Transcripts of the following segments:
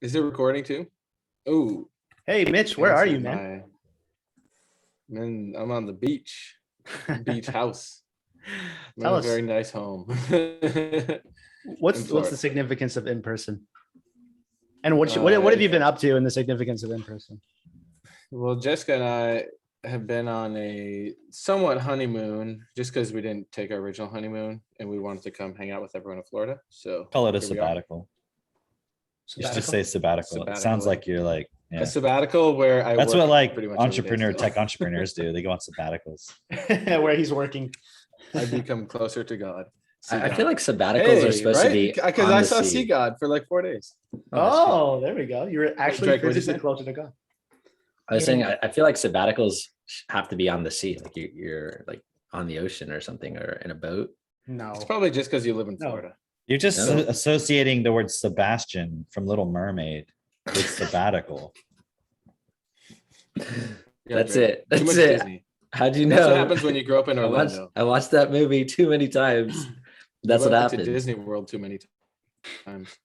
Is it recording too? Oh, Hey, Mitch, where are you, man? Man, I'm on the beach house. I'm Tell in a us, very nice home. what's the Florida. significance of in person? And what Uh, have you been up to in the significance of in person? well, Jessica and I have been on a somewhat honeymoon just because we didn't take our original honeymoon and we wanted to come hang out with everyone in Florida. So Call it a here we are. sabbatical. You should just Sabbatical? say sabbatical. It sounds like you're like, A yeah. sabbatical where I That's work what like pretty much every day, so tech entrepreneurs do. They go on sabbaticals. Where he's working. I become closer to God. I feel like sabbaticals are supposed to be because on I the saw sea. Sea God for like 4 days. Oh, there we go. You're actually Drake, what'd you physically say? closer to God. I was saying I feel like sabbaticals have to be on the sea, like you're like on the ocean or something, or in a boat. No. It's probably just because you live in No. Florida. You're just No. associating the word Sebastian from Little Mermaid with sabbatical. Yeah, That's Drake. it. Too That's much it. Disney. How'd you That's know? what happens when you grow up in I watched, Orlando. I watched that movie too many times. That's You what went to happens. Disney World too many times.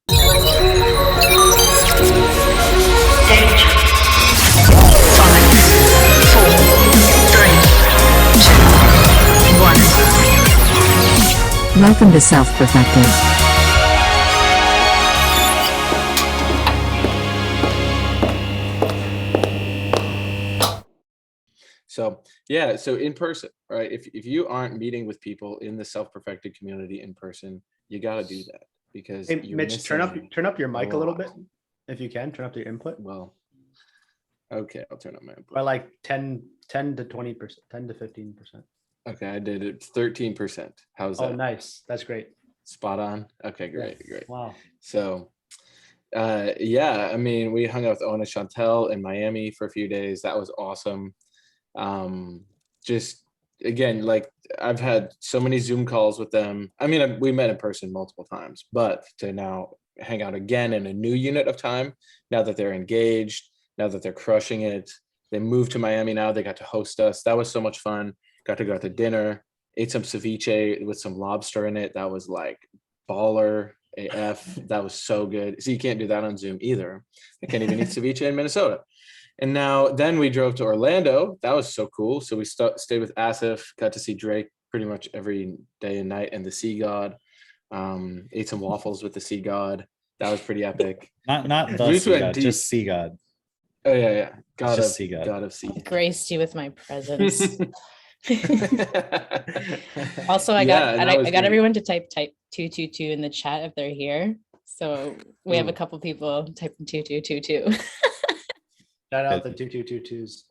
Welcome to Self-Perfected. So yeah, so in person, right? If you aren't meeting with people in the self-perfected community in person, you got to do that because Hey, you're Mitch, turn up your mic a little lot. bit. If you can, turn up your input Well, okay, I'll turn up my input. by like 10 to 20%, 10 to 15%. Okay, I did it 13%. How's that? Oh, nice. That's great. Spot on. Okay, great. Wow. So yeah, I mean, we hung out with Owen and Chantel in Miami for a few days. That was awesome. Just again, like I've had so many Zoom calls with them. I mean, we met in person multiple times, but to now hang out again in a new unit of time, now that they're engaged, now that they're crushing it, they moved to Miami now, they got to host us. That was so much fun. Got to go out to dinner, ate some ceviche with some lobster in it. That was like baller AF. That was so good. So you can't do that on Zoom either. I can't even eat ceviche in Minnesota. And then we drove to Orlando. That was so cool. So we stayed with Asif, got to see Drake pretty much every day and night, and the Sea God. Ate some waffles with the Sea God. That was pretty epic. Not We the just sea went god, deep. just sea god. Oh yeah. God just of Sea God. God of Sea. Graced you with my presence. Also, Yeah, that I was got great. everyone to type 222 in the chat if they're here. So we have a Ooh. couple people typing 2222. Shout out the 2222s.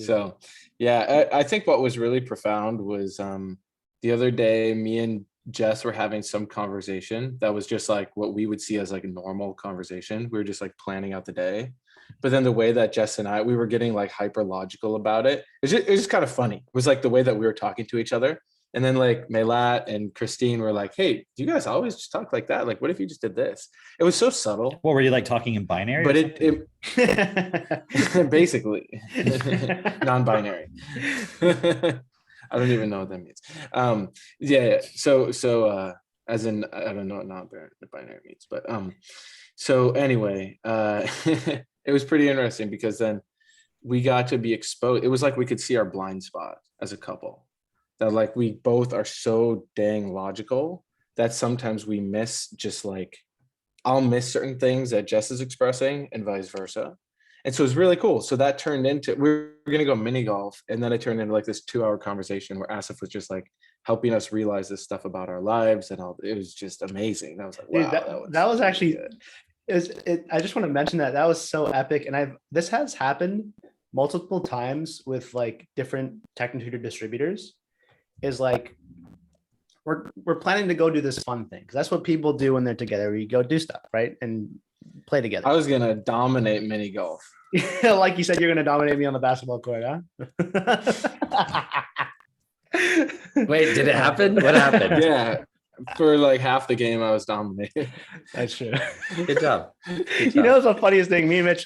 So yeah, I think what was really profound was the other day me and Jess were having some conversation that was just like what we would see as like a normal conversation. We were just like planning out the day, but then the way that Jess and we were getting like hyper logical about it. It was just kind of funny. It was like the way that we were talking to each other. And then like Melat and Christine were like, hey, do you guys always just talk like that? Like, what if you just did this? It was so subtle. What were you like talking in binary? But or something? it basically non-binary. I don't even know what that means. Yeah. So as in, I don't know what non-binary means, but so anyway, it was pretty interesting because then we got to be exposed. It was like we could see our blind spot as a couple. That like we both are so dang logical that sometimes we miss just like I'll miss certain things that Jess is expressing and vice versa. And so it's really cool. So that turned into, we were going to go mini golf. And then it turned into like this 2-hour conversation where Asif was just like helping us realize this stuff about our lives. And all. It was just amazing. I was like, wow. Dude, that was actually, good. I just want to mention that was so epic. And this has happened multiple times with like different techno distributors. Is like we're planning to go do this fun thing because that's what people do when they're together. We go do stuff, right, and play together. I was gonna dominate mini golf. Like you said, you're gonna dominate me on the basketball court, huh? Wait, did it happen? What happened? Yeah, For like half the game, I was dominated. That's true. Good job. Good You job. know, it's the funniest thing. Me and Mitch,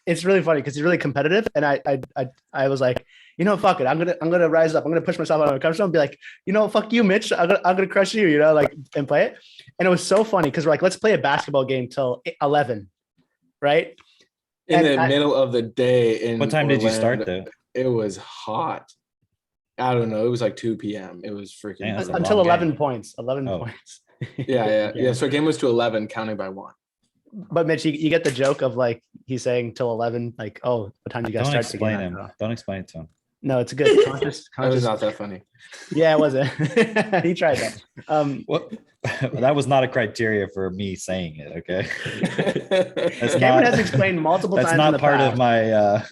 it's really funny because he's really competitive, and I was like, you know, fuck it, I'm gonna rise up. I'm gonna push myself out of my comfort zone and be like, you know, fuck you, Mitch. I'm gonna crush you. You know, like and play it. And it was so funny because we're like, let's play a basketball game till 11, right? In And the middle of the day. In What time did you start Orlando, though? It was hot. I don't know. It was like 2 p.m. It was freaking Damn, that's a brutal. until long 11 game. points. 11 Oh. points. Yeah. So game was to 11, counting by 1. But Mitch, you get the joke of like he's saying till 11, like, oh, what time do you guys Don't start? the explain game? him. Don't explain it to him. No, it's good. That was not that funny. Yeah, it wasn't. He tried that. What? That was not a criteria for me saying it. Okay. That's Cameron not- has explained multiple That's times in not the part past. of my.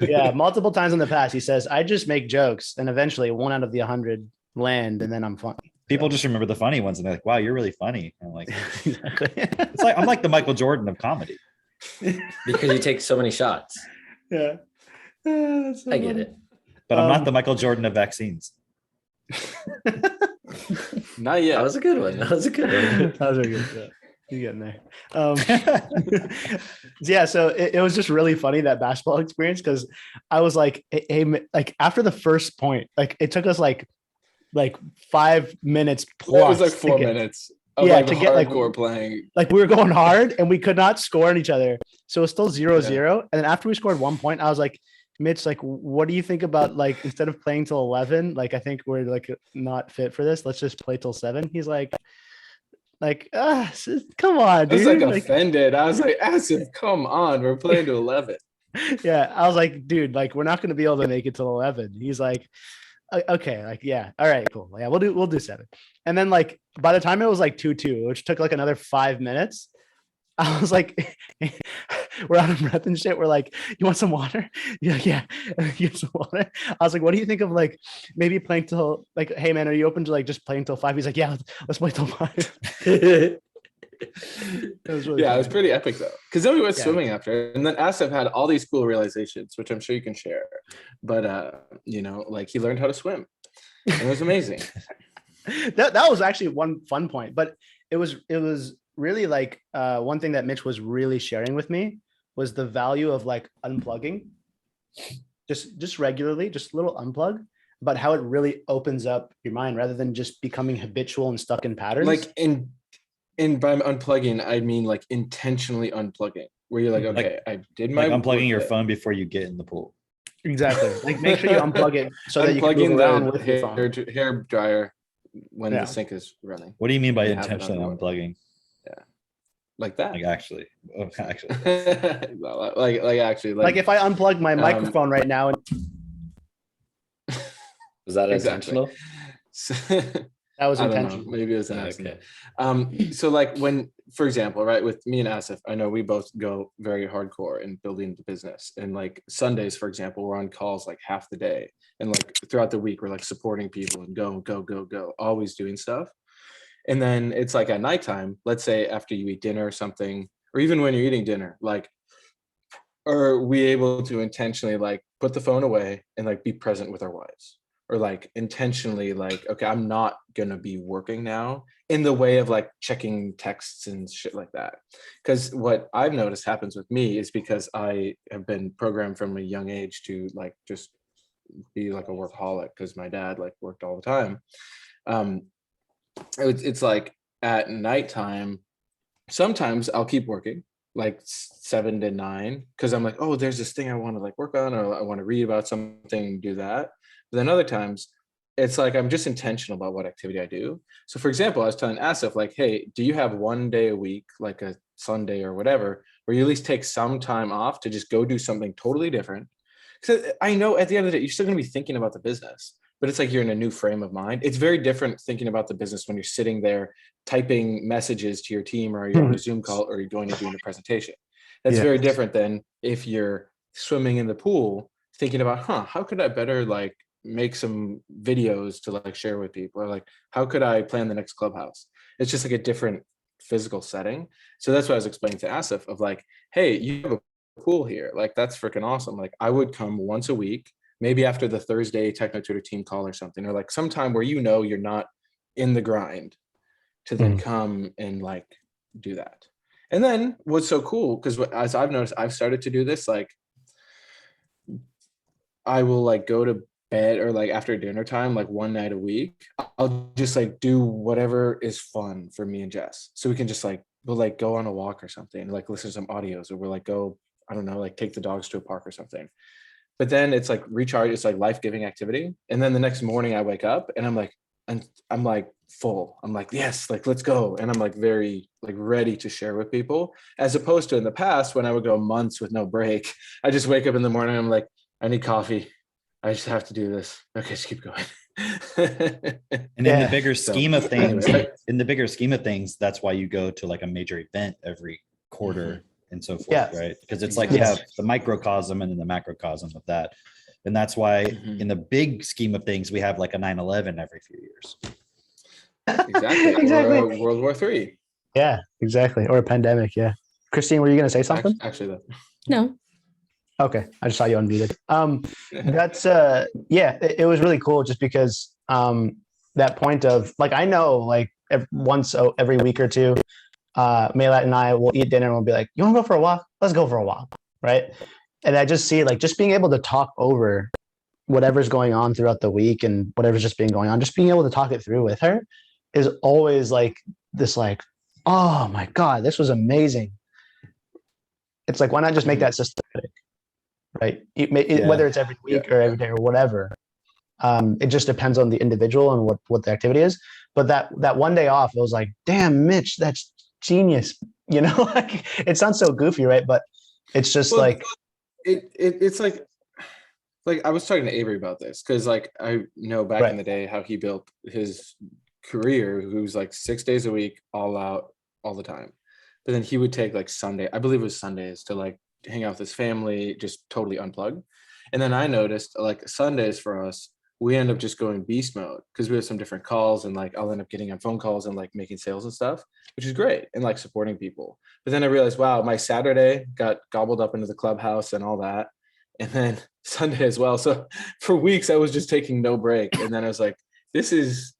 Yeah, multiple times in the past. He says, I just make jokes and eventually 1 out of the 100 land and then I'm funny. People just remember the funny ones and they're like, "Wow, you're really funny." And I'm like, Exactly. it's like I'm like the Michael Jordan of comedy. Because you take so many shots. Yeah. That's so I get funny. it. But I'm not the Michael Jordan of vaccines. Not yet. That was a good one. That was a good one. That was really good. Yeah. You getting there. Yeah, so it was just really funny, that basketball experience, because I was like, hey, like after the first point, like it took us like 5 minutes plus. It was like to 4 get- minutes of Yeah, like to get, like- hardcore playing. Like we were going hard and we could not score on each other. So it was still 0-0. And then after we scored 1 point, I was like, Mitch, like, what do you think about like instead of playing till 11? Like, I think we're like not fit for this. Let's just play till 7. He's like, come on, I was dude. like offended. I was like, Asif, come on, we're playing to 11. Yeah, I was like, dude, like we're not going to be able to make it till 11. He's like, okay, like yeah, all right, cool. Yeah, we'll do 7. And then like by the time it was like 2-2, which took like another 5 minutes, I was like, we're out of breath and shit. We're like, you want some water? Yeah, yeah. You want some water? I was like, what do you think of like maybe playing till like, hey man, are you open to like just playing till 5? He's like, yeah, let's play till 5. It was really Yeah, it was funny. pretty epic though. Because then we went Yeah. swimming after, and then Asif had all these cool realizations, which I'm sure you can share. But you know, like he learned how to swim. And it was amazing. That was actually one fun point, but it was really like one thing that Mitch was really sharing with me was the value of like unplugging just regularly, just a little unplug, but how it really opens up your mind rather than just becoming habitual and stuck in patterns. Like in by unplugging, I mean like intentionally unplugging, where you're like, Like- okay, I did my Like unplugging your work phone before you get in the pool. exactly, like make sure you unplug it so that you can unplugging move around the with your phone. hair dryer when Yeah. the sink is running, What do you mean by You have it intentionally on the unplugging? like that. Like actually, actually. like actually, Like if I unplug my microphone right now and Was that Exactly. intentional? that was I don't know. intentional. Maybe it was an Okay. accident. So like when, for example, right, with me and Asif, I know we both go very hardcore in building the business. And like Sundays, for example, we're on calls like half the day. And like throughout the week, we're like supporting people and go, always doing stuff. And then it's like at nighttime, let's say after you eat dinner or something, or even when you're eating dinner, like, are we able to intentionally like put the phone away and like be present with our wives? Or like intentionally like, okay, I'm not gonna be working now, in the way of like checking texts and shit like that. Because what I've noticed happens with me is because I have been programmed from a young age to like just be like a workaholic, because my dad like worked all the time. It's like at nighttime, sometimes I'll keep working like 7 to 9, because I'm like, oh, there's this thing I want to like work on, or I want to read about something, do that. But then other times it's like I'm just intentional about what activity I do. So for example, I was telling Asif, like, hey, do you have one day a week, like a Sunday or whatever, where you at least take some time off to just go do something totally different? Because I know at the end of the day, you're still going to be thinking about the business, but it's like you're in a new frame of mind. It's very different thinking about the business when you're sitting there typing messages to your team, or you're on a Zoom call, or you're going and doing a presentation. That's very different than if you're swimming in the pool thinking about, how could I better like make some videos to like share with people, or like how could I plan the next clubhouse? It's just like a different physical setting. So that's what I was explaining to Asif of like, hey, you have a pool here, like that's freaking awesome. Like I would come once a week, maybe after the Thursday Techno Tutor team call or something, or like sometime where you know you're not in the grind, to then come and like do that. And then what's so cool, because as I've noticed, I've started to do this, like I will like go to bed or like after dinner time, like one night a week, I'll just like do whatever is fun for me and Jess. So we can just like, we'll like go on a walk or something, like listen to some audios, or we'll like go, I don't know, like take the dogs to a park or something. But then it's like recharge, it's like life-giving activity. And then the next morning I wake up and I'm like full. I'm like, yes, like let's go. And I'm like very like ready to share with people, as opposed to in the past when I would go months with no break. I just wake up in the morning, I'm like, I need coffee. I just have to do this. Okay, just keep going. And in the bigger scheme of things, anyway. that's why you go to like a major event every quarter and so forth, Yeah. right? Because it's like you have the microcosm and then the macrocosm of that. And that's why in the big scheme of things, we have like a 9/11 every few years. Exactly. Exactly. Or World War III. Yeah, exactly. Or a pandemic. Yeah. Christine, were you going to say something? Actually, No. Okay, I just saw you unmuted. That's yeah, it was really cool just because that point of like, I know like every week or two, Maylat and I will eat dinner and we'll be like, you want to go for a walk? Let's go for a walk, right? And I just see like just being able to talk over whatever's going on throughout the week and whatever's just been going on, just being able to talk it through with her is always like this, like, oh my God, this was amazing. It's like, why not just make that systematic? Right. Whether it's every week or every day or whatever. It just depends on the individual and what the activity is. But that one day off, it was like, damn, Mitch, that's genius. You know, like it sounds so goofy, right? But it's just like it's like I was talking to Avery about this, because like I know back in the day how he built his career, who's like 6 days a week, all out, all the time. But then he would take like Sunday, I believe it was Sundays, to like hang out with his family, just totally unplug. And then I noticed like Sundays for us, we end up just going beast mode because we have some different calls, and like I'll end up getting on phone calls and like making sales and stuff, which is great, and like supporting people. But then I realized, wow, my Saturday got gobbled up into the clubhouse and all that, and then Sunday as well. So for weeks I was just taking no break, and then I was like, this is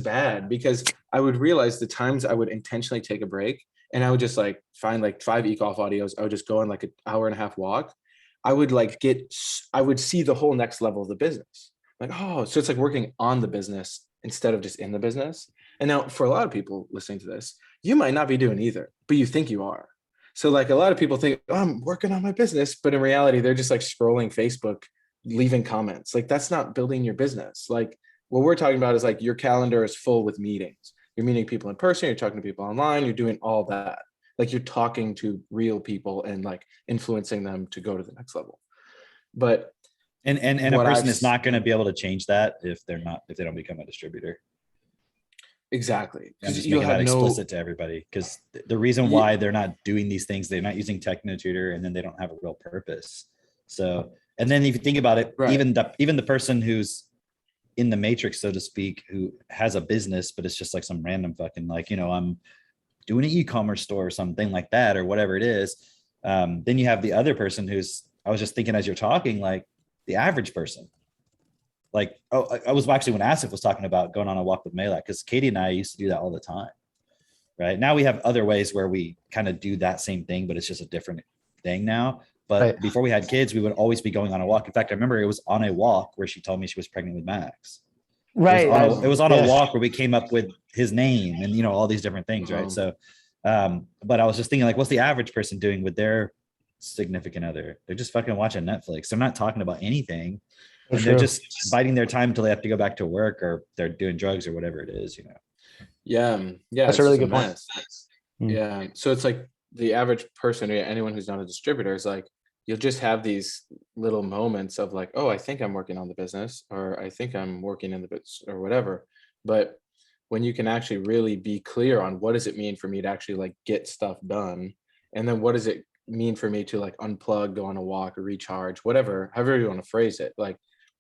bad, because I would realize the times I would intentionally take a break and I would just like find like 5 e-golf audios. I would just go on like an hour and a half walk. I would see the whole next level of the business. Like, oh, so it's like working on the business instead of just in the business. And now for a lot of people listening to this, you might not be doing either, but you think you are. So like a lot of people think, oh, I'm working on my business, but in reality, they're just like scrolling Facebook, leaving comments. Like that's not building your business. Like what we're talking about is like your calendar is full with meetings. You're meeting people in person, you're talking to people online, you're doing all that. Like you're talking to real people and like influencing them to go to the next level. But and a person is not going to be able to change that if they don't become a distributor. Exactly. I'm just making that explicit to everybody, because the reason why they're not doing these things, they're not using TechnoTutor, and then they don't have a real purpose. So, and then if you think about it, even the person who's in the matrix, so to speak, who has a business, but it's just like some random fucking like, I'm doing an e-commerce store or something like that, or whatever it is. Then you have the other person I was just thinking as you're talking, like the average person. Like, I was actually, when Asif was talking about going on a walk with Mayla, because Katie and I used to do that all the time. Right now we have other ways where we kind of do that same thing, but it's just a different thing now. But before we had kids, we would always be going on a walk. In fact, I remember it was on a walk where she told me she was pregnant with Max. Right. It was on a walk where we came up with his name and, all these different things. Right. So, but I was just thinking, like, what's the average person doing with their significant other? They're just fucking watching Netflix. They're not talking about anything. And they're just biding their time until they have to go back to work, or they're doing drugs or whatever it is, Yeah. That's a really good point. Yeah. So it's like the average person, or anyone who's not a distributor, is like, you'll just have these little moments of like, oh, I think I'm working on the business, or I think I'm working in the business, or whatever. But when you can actually really be clear on what does it mean for me to actually like get stuff done, and then what does it mean for me to like unplug, go on a walk, or recharge, whatever, however you want to phrase it, like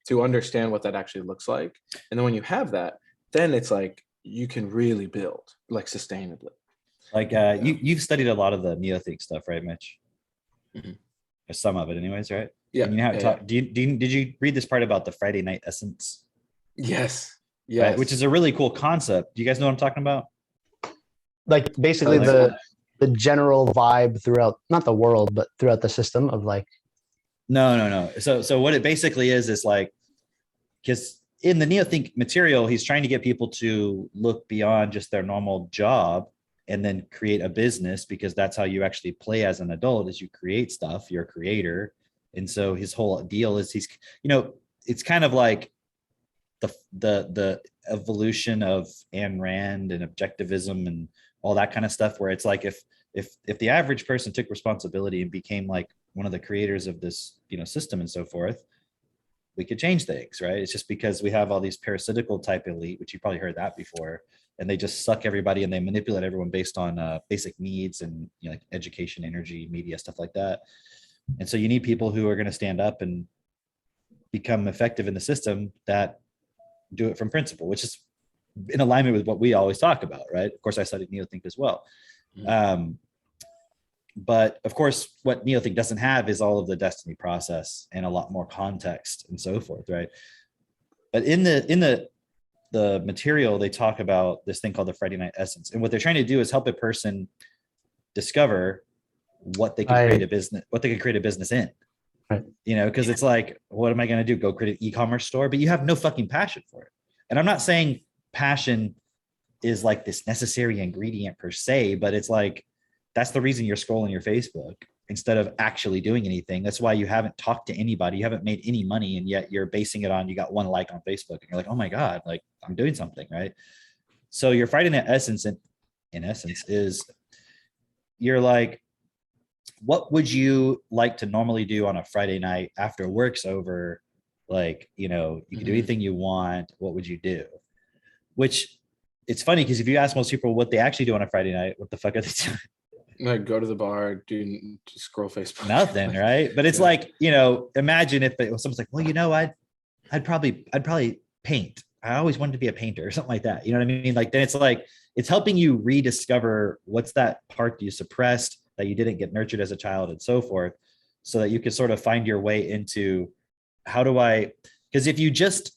to understand what that actually looks like. And then when you have that, then it's like you can really build like sustainably. Like you've studied a lot of the Neothink stuff, right, Mitch? Mm-hmm. Or some of it anyways, right? Yeah. And did you read this part about the Friday night essence? Yes. Yes. right? Which is a really cool concept. Do you guys know what I'm talking about? Like basically the general vibe throughout, not the world, but throughout the system of like. No. So what it basically is like, because in the neothink material, he's trying to get people to look beyond just their normal job and then create a business, because that's how you actually play as an adult, is you create stuff, you're a creator. And so his whole deal is he's, it's kind of like the evolution of Ayn Rand and objectivism and all that kind of stuff, where it's like if the average person took responsibility and became like one of the creators of this system and so forth, we could change things, right? It's just because we have all these parasitical type elite, which you probably heard that before, and they just suck everybody and they manipulate everyone based on basic needs and like education, energy, media, stuff like that. And so you need people who are going to stand up and become effective in the system that do it from principle, which is in alignment with what we always talk about, right? Of course, I studied neothink as well. But of course, what neothink doesn't have is all of the destiny process and a lot more context and so forth, right? But in the material, they talk about this thing called the Friday night essence, and what they're trying to do is help a person discover what they can create a business in. Right. Because it's like, what am I going to do? Go create an e-commerce store? But you have no fucking passion for it. And I'm not saying passion is like this necessary ingredient per se, but it's like, that's the reason you're scrolling your Facebook instead of actually doing anything. That's why you haven't talked to anybody, you haven't made any money, and yet you're basing it on, you got one like on Facebook and you're like, oh my God, like I'm doing something, right? So your Friday night essence in essence is, you're like, what would you like to normally do on a Friday night after work's over? Like, you can do anything you want. What would you do? Which, it's funny because if you ask most people what they actually do on a Friday night, what the fuck are they doing? Like go to the bar, scroll Facebook. Nothing, right? But it's like, imagine if someone's like, well, I'd probably paint. I always wanted to be a painter or something like that. You know what I mean? Like, then it's like, it's helping you rediscover what's that part you suppressed, that you didn't get nurtured as a child and so forth, so that you could sort of find your way into, how do I, because if you just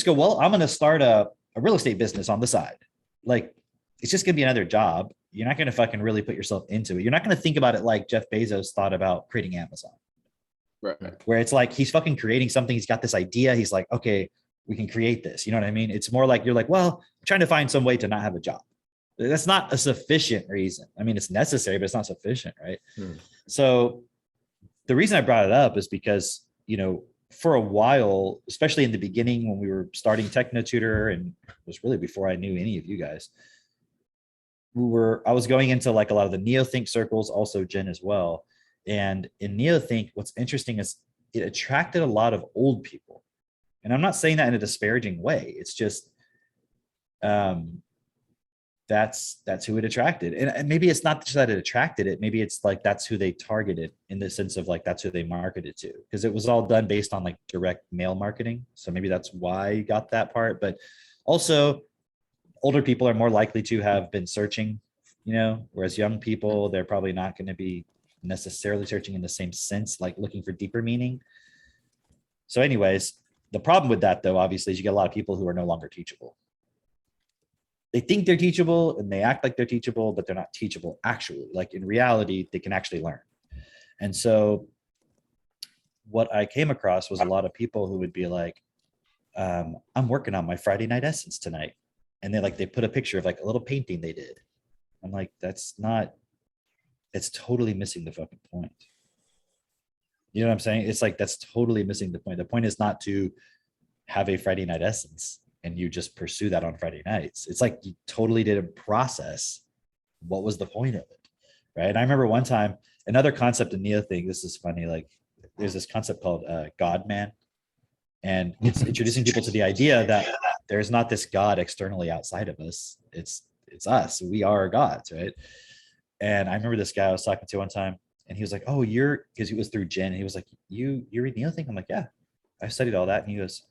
go, well, I'm going to start a real estate business on the side, like, it's just going to be another job. You're not going to fucking really put yourself into it. You're not going to think about it like Jeff Bezos thought about creating Amazon. Right. Where it's like, he's fucking creating something. He's got this idea. He's like, okay, we can create this. You know what I mean? It's more like, you're like, well, I'm trying to find some way to not have a job. That's not a sufficient reason. I mean, it's necessary, but it's not sufficient, right? So the reason I brought it up is because, for a while, especially in the beginning when we were starting TechnoTutor, and it was really before I knew any of you guys, I was going into like a lot of the neothink circles, also Jen as well. And in neothink, what's interesting is it attracted a lot of old people. And I'm not saying that in a disparaging way. It's just, that's who it attracted. And maybe it's not just that it attracted it. Maybe it's like, that's who they targeted, in the sense of like, that's who they marketed to, because it was all done based on like direct mail marketing. So maybe that's why you got that part. But also, older people are more likely to have been searching, whereas young people, they're probably not going to be necessarily searching in the same sense, like looking for deeper meaning. So anyways, the problem with that though, obviously, is you get a lot of people who are no longer teachable. They think they're teachable and they act like they're teachable, but they're not teachable actually. Like in reality, they can actually learn. And so what I came across was a lot of people who would be like, I'm working on my Friday night essence tonight. And they put a picture of like a little painting they did. I'm like, it's totally missing the fucking point. You know what I'm saying? It's like, that's totally missing the point. The point is not to have a Friday night essence and you just pursue that on Friday nights. It's like, you totally didn't process what was the point of it. Right. And I remember one time, another concept in neothink, this is funny. Like, there's this concept called God man. And it's introducing people to the idea that there's not this God externally outside of us. It's us. We are gods, right? And I remember this guy I was talking to one time, and he was like, "Oh, because he was through Jen. And he was like, "You read neothink?" I'm like, "Yeah, I studied all that." And he goes,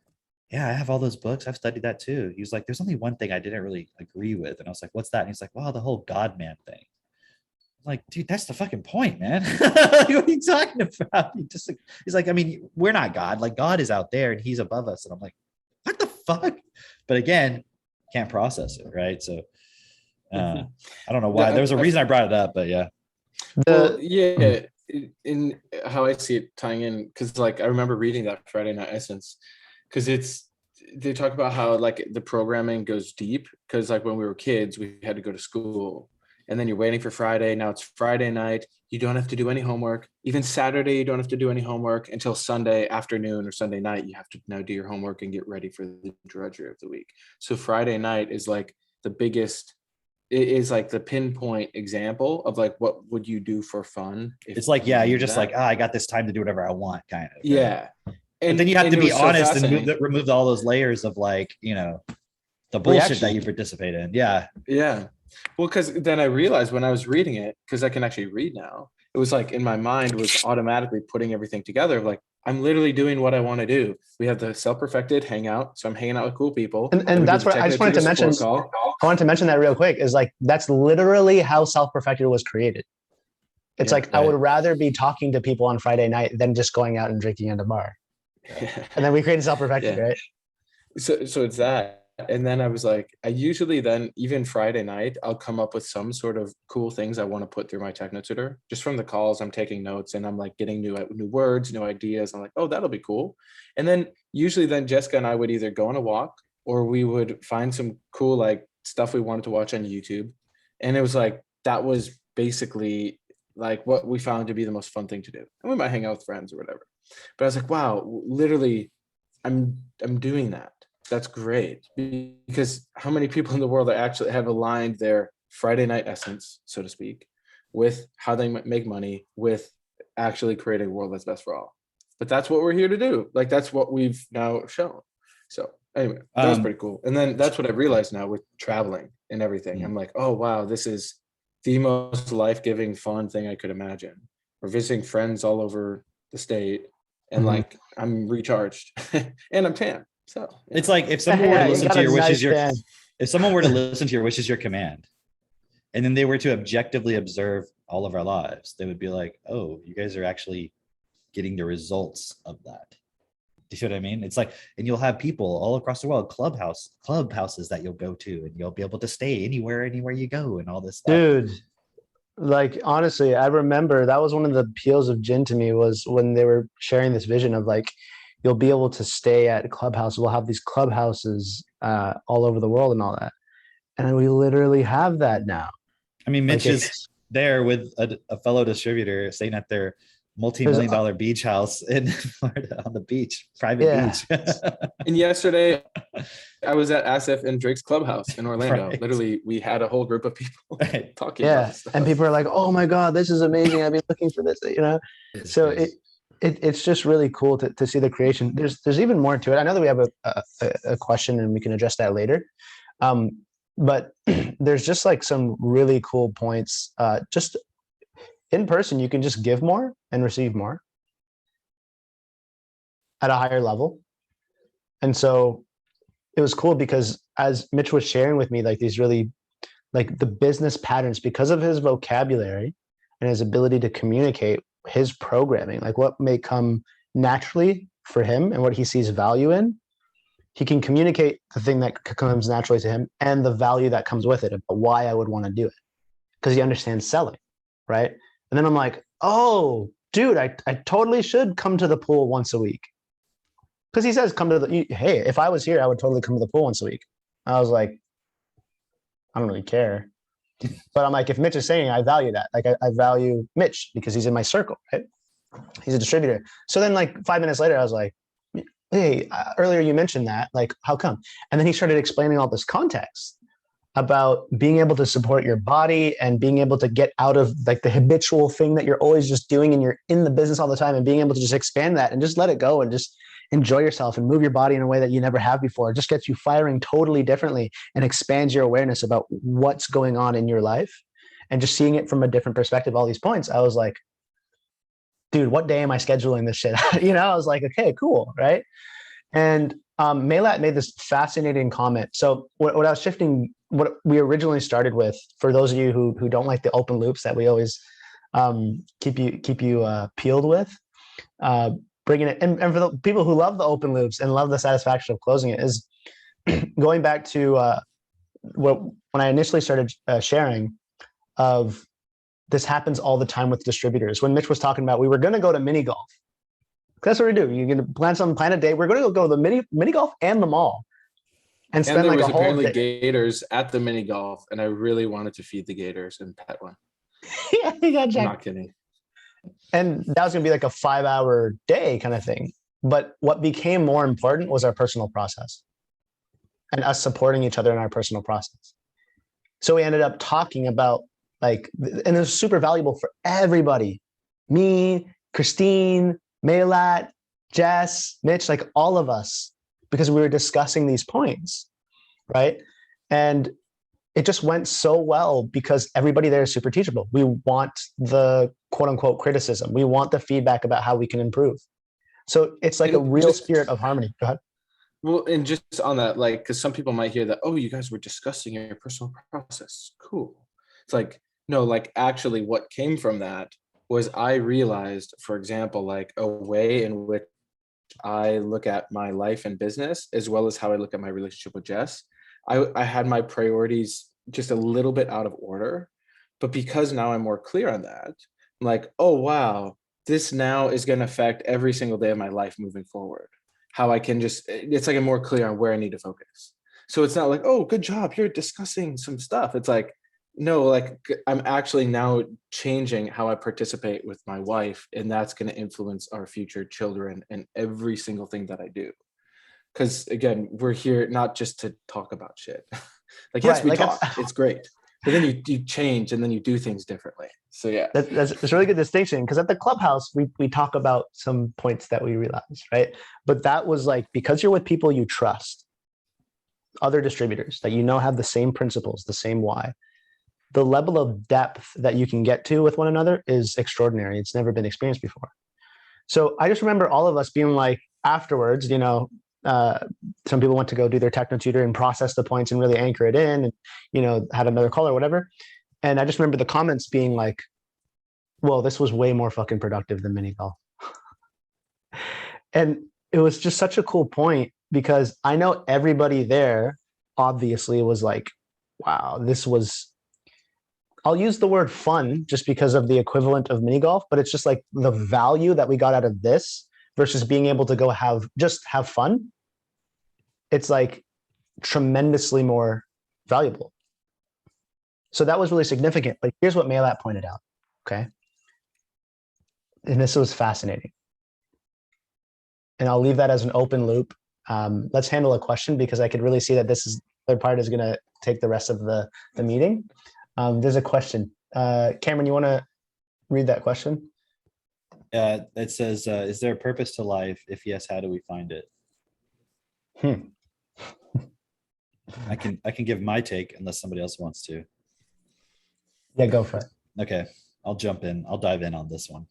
"Yeah, I have all those books. I've studied that too." He was like, "There's only one thing I didn't really agree with." And I was like, "What's that?" And he's like, "Well, the whole God man thing." I'm like, dude, that's the fucking point, man. What are you talking about? He's like, I mean, we're not God. Like, God is out there and he's above us. And I'm like, what the fuck? but again, can't process it, right? So Mhm. I don't know why. There was a reason I brought it up, but yeah. Well, yeah, in how I see it tying in, because like I remember reading that Friday Night Essence, because they talk about how like the programming goes deep, because like when we were kids we had to go to school, and then you're waiting for Friday. Now it's Friday night, you don't have to do any homework. Even Saturday you don't have to do any homework until Sunday afternoon or Sunday night. You have to now do your homework and get ready for the drudgery of the week. So Friday night is like the biggest, it is like the pinpoint example of like what would you do for fun if It's like, you you're knew just that. like, I got this time to do whatever I want, kind of. Yeah. But then you have to it be was so honest and fascinating. remove all those layers of like, the bullshit that you participate in. Yeah. Yeah. Well, because then I realized when I was reading it, because I can actually read now, it was like in my mind was automatically putting everything together. Like I'm literally doing what I want to do. We have the self-perfected hangout, so I'm hanging out with cool people. And that's what I just wanted to mention. I wanted to mention that real quick, is like that's literally how self-perfected was created. It's like I would rather be talking to people on Friday night than just going out and drinking at a bar. And then we created self-perfected, right? So it's that. And then I was like, I usually then, even Friday night, I'll come up with some sort of cool things I want to put through my techno tutor. Just from the calls, I'm taking notes and I'm like getting new words, new ideas. I'm like, oh, that'll be cool. And then usually then Jessica and I would either go on a walk, or we would find some cool like stuff we wanted to watch on YouTube. And it was like, that was basically like what we found to be the most fun thing to do. And we might hang out with friends or whatever. But I was like, wow, literally, I'm doing that. That's great, because how many people in the world are actually have aligned their Friday night essence, so to speak, with how they make money, with actually creating a world that's best for all. But that's what we're here to do. Like that's what we've now shown. So anyway, that was pretty cool. And then that's what I realized now with traveling and everything. I'm like, oh wow, this is the most life-giving, fun thing I could imagine. We're visiting friends all over the state, and like I'm recharged and I'm tan. So it's like if someone were to listen to your wishes, if someone were to listen to your wishes, your command, and then they were to objectively observe all of our lives, they would be like, oh, you guys are actually getting the results of that. Do you see what I mean? It's like, and you'll have people all across the world, clubhouses that you'll go to, and you'll be able to stay anywhere you go and all this stuff. Dude, like honestly, I remember that was one of the appeals of Jin to me, was when they were sharing this vision of like, you'll be able to stay at clubhouses. We'll have these clubhouses all over the world and all that. And we literally have that now. I mean, Mitch is there with a fellow distributor staying at their multi-million-dollar beach house in Florida on the beach, private beach. And yesterday I was at Asif and Drake's clubhouse in Orlando. Right. Literally, we had a whole group of people talking about this stuff. And people are like, oh my God, this is amazing. I've been looking for this, So it's just really cool to see the creation. There's even more to it. I know that we have a question and we can address that later. But there's just like some really cool points. Just in person, you can just give more and receive more at a higher level. And so it was cool because as Mitch was sharing with me, like these really like the business patterns, because of his vocabulary and his ability to communicate his programming, like what may come naturally for him and what he sees value in, he can communicate the thing that comes naturally to him and the value that comes with it, about why I would want to do it, because he understands selling, right? And then I'm like, oh, dude, I totally should come to the pool once a week. Because he says, hey, if I was here, I would totally come to the pool once a week. I was like, I don't really care. But I'm like, if Mitch is saying I value that, like I value Mitch because he's in my circle, right? He's a distributor. So then like 5 minutes later, I was like, hey, earlier you mentioned that, like, how come? And then he started explaining all this context about being able to support your body and being able to get out of like the habitual thing that you're always just doing and you're in the business all the time, and being able to just expand that and just let it go and just enjoy yourself and move your body in a way that you never have before. It just gets you firing totally differently and expands your awareness about what's going on in your life, and just seeing it from a different perspective, all these points. I was like, dude, what day am I scheduling this shit? I was like, okay, cool. Right. And Melat made this fascinating comment. So what I was shifting, what we originally started with, for those of you who don't like the open loops that we always keep you peeled with, bringing it, and for the people who love the open loops and love the satisfaction of closing it, is going back to when I initially started sharing of this happens all the time with distributors. When Mitch was talking about, we were going to go to mini golf. That's what we do. You're going to plan a day. We're going to go to the mini golf and the mall and spend there like was a whole apparently day. gators at the mini golf, and I really wanted to feed the gators and pet one. Yeah, I'm not kidding. And that was going to be like a 5-hour day kind of thing. But what became more important was our personal process and us supporting each other in our personal process. So we ended up talking about like, and it was super valuable for everybody. Me, Christine, Maylat, Jess, Mitch, like all of us, because we were discussing these points, right? And it just went so well because everybody there is super teachable. We want the quote unquote criticism. We want the feedback about how we can improve. So it's like a real spirit of harmony. Go ahead. Well, and just on that, like, because some people might hear that, oh, you guys were discussing your personal process. Cool. It's like, no, like actually what came from that was I realized, for example, like a way in which I look at my life and business, as well as how I look at my relationship with Jess. I had my priorities just a little bit out of order, but because now I'm more clear on that, I'm like, oh, wow, this now is going to affect every single day of my life moving forward. How I can just, it's like I'm more clear on where I need to focus. So it's not like, oh, good job, you're discussing some stuff. It's like, no, like I'm actually now changing how I participate with my wife, and that's going to influence our future children and every single thing that I do. Because again, we're here not just to talk about shit. Like, yes, we talk, it's great. But then you change and then you do things differently. So yeah. That's a really good distinction, because at the clubhouse, we talk about some points that we realized, right? But that was like, because you're with people you trust, other distributors that you know have the same principles, the same why, the level of depth that you can get to with one another is extraordinary. It's never been experienced before. So I just remember all of us being like, afterwards, some people went to go do their techno tutor and process the points and really anchor it in, and had another call or whatever. And I just remember the comments being like, well, this was way more fucking productive than mini golf. And it was just such a cool point, because I know everybody there obviously was like, wow, this was, I'll use the word fun just because of the equivalent of mini golf, but it's just like the value that we got out of this versus being able to go have fun. It's like tremendously more valuable. So that was really significant. But here's what Maylat pointed out. Okay. And this was fascinating. And I'll leave that as an open loop. Let's handle a question, because I could really see that this third part is going to take the rest of the meeting. There's a question. Cameron, you want to read that question? It says, is there a purpose to life? If yes, how do we find it? I can give my take unless somebody else wants to. Yeah, go for it. Okay, I'll jump in. I'll dive in on this one.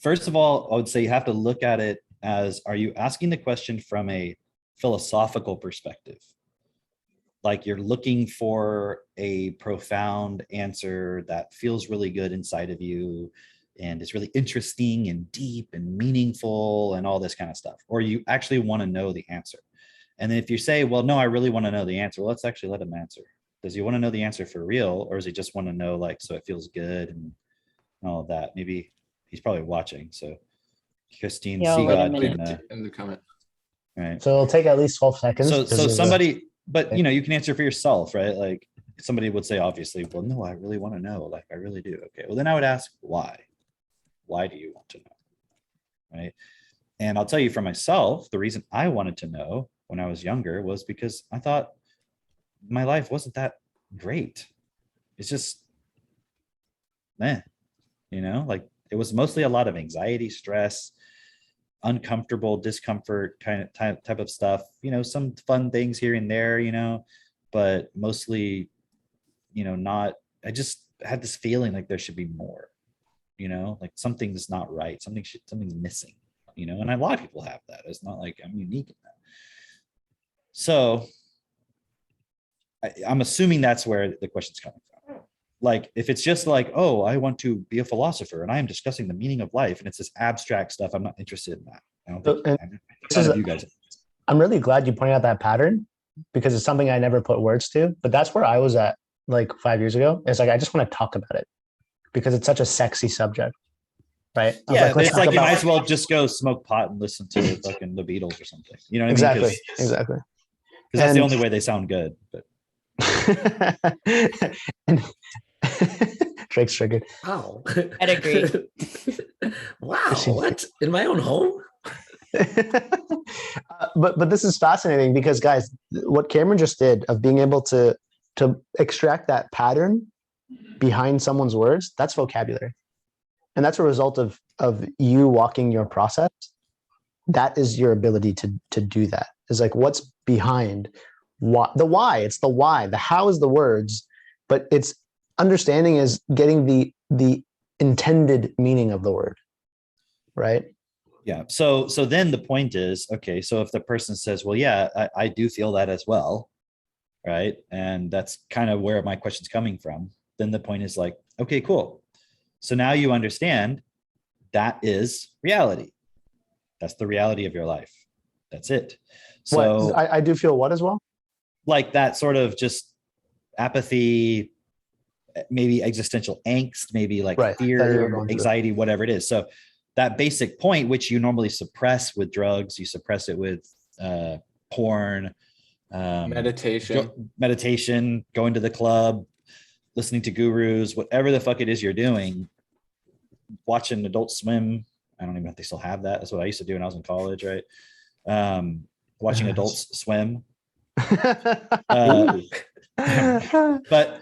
First of all, I would say you have to look at it as, are you asking the question from a philosophical perspective? Like you're looking for a profound answer that feels really good inside of you and it's really interesting and deep and meaningful and all this kind of stuff, or you actually want to know the answer. And then if you say, well, no, I really want to know the answer, well, let's actually let him answer. Does he want to know the answer for real, or does he just want to know, like, so it feels good and all of that? Maybe he's probably watching. So Christine, Yeah, wait a minute. In the comment. Right. So it'll take at least 12 seconds. So somebody, but you can answer for yourself, right? Like somebody would say, obviously, well, no, I really want to know. Like, I really do. Okay. Well, then I would ask, why? Why do you want to know? Right. And I'll tell you for myself, the reason I wanted to know when I was younger was because I thought my life wasn't that great. It's just, like it was mostly a lot of anxiety, stress, uncomfortable discomfort kind of type of stuff, some fun things here and there, but mostly, not, I just had this feeling like there should be more, like something's not right. Something's missing, and a lot of people have that. It's not like I'm unique in that. So I'm assuming that's where the question's coming from. like if it's just like, oh, I want to be a philosopher and I am discussing the meaning of life, and it's this abstract stuff, I'm not interested in that. I don't think none of you guys. I'm really glad you pointed out that pattern, because it's something I never put words to, but that's where I was at like 5 years ago. It's like, I just want to talk about it because it's such a sexy subject. Right. Yeah, but it's like you might as well just go smoke pot and listen to fucking the Beatles or something. You know what I mean? Exactly. Because that's the only way they sound good. But Drake's triggered. Wow. I'd agree. Wow. What? In my own home? But this is fascinating because, guys, what Cameron just did of being able to extract that pattern behind someone's words, that's vocabulary. And that's a result of you walking your process. That is your ability to do that. Is like, what's behind the why. It's the why. The how is the words, but it's understanding is getting the intended meaning of the word. Right. Yeah. So then the point is, okay, so if the person says, well, yeah, I do feel that as well. Right. And that's kind of where my question's coming from. Then the point is like, okay, cool. So now you understand that is reality. That's the reality of your life. That's it. So I do feel what as well? Like that sort of just apathy, maybe existential angst, maybe like fear, anxiety, whatever it is. So that basic point, which you normally suppress with drugs, you suppress it with porn, meditation, going to the club, listening to gurus, whatever the fuck it is you're doing, watching Adult Swim. I don't even know if they still have that. That's what I used to do when I was in college, right? Watching Adults Swim. But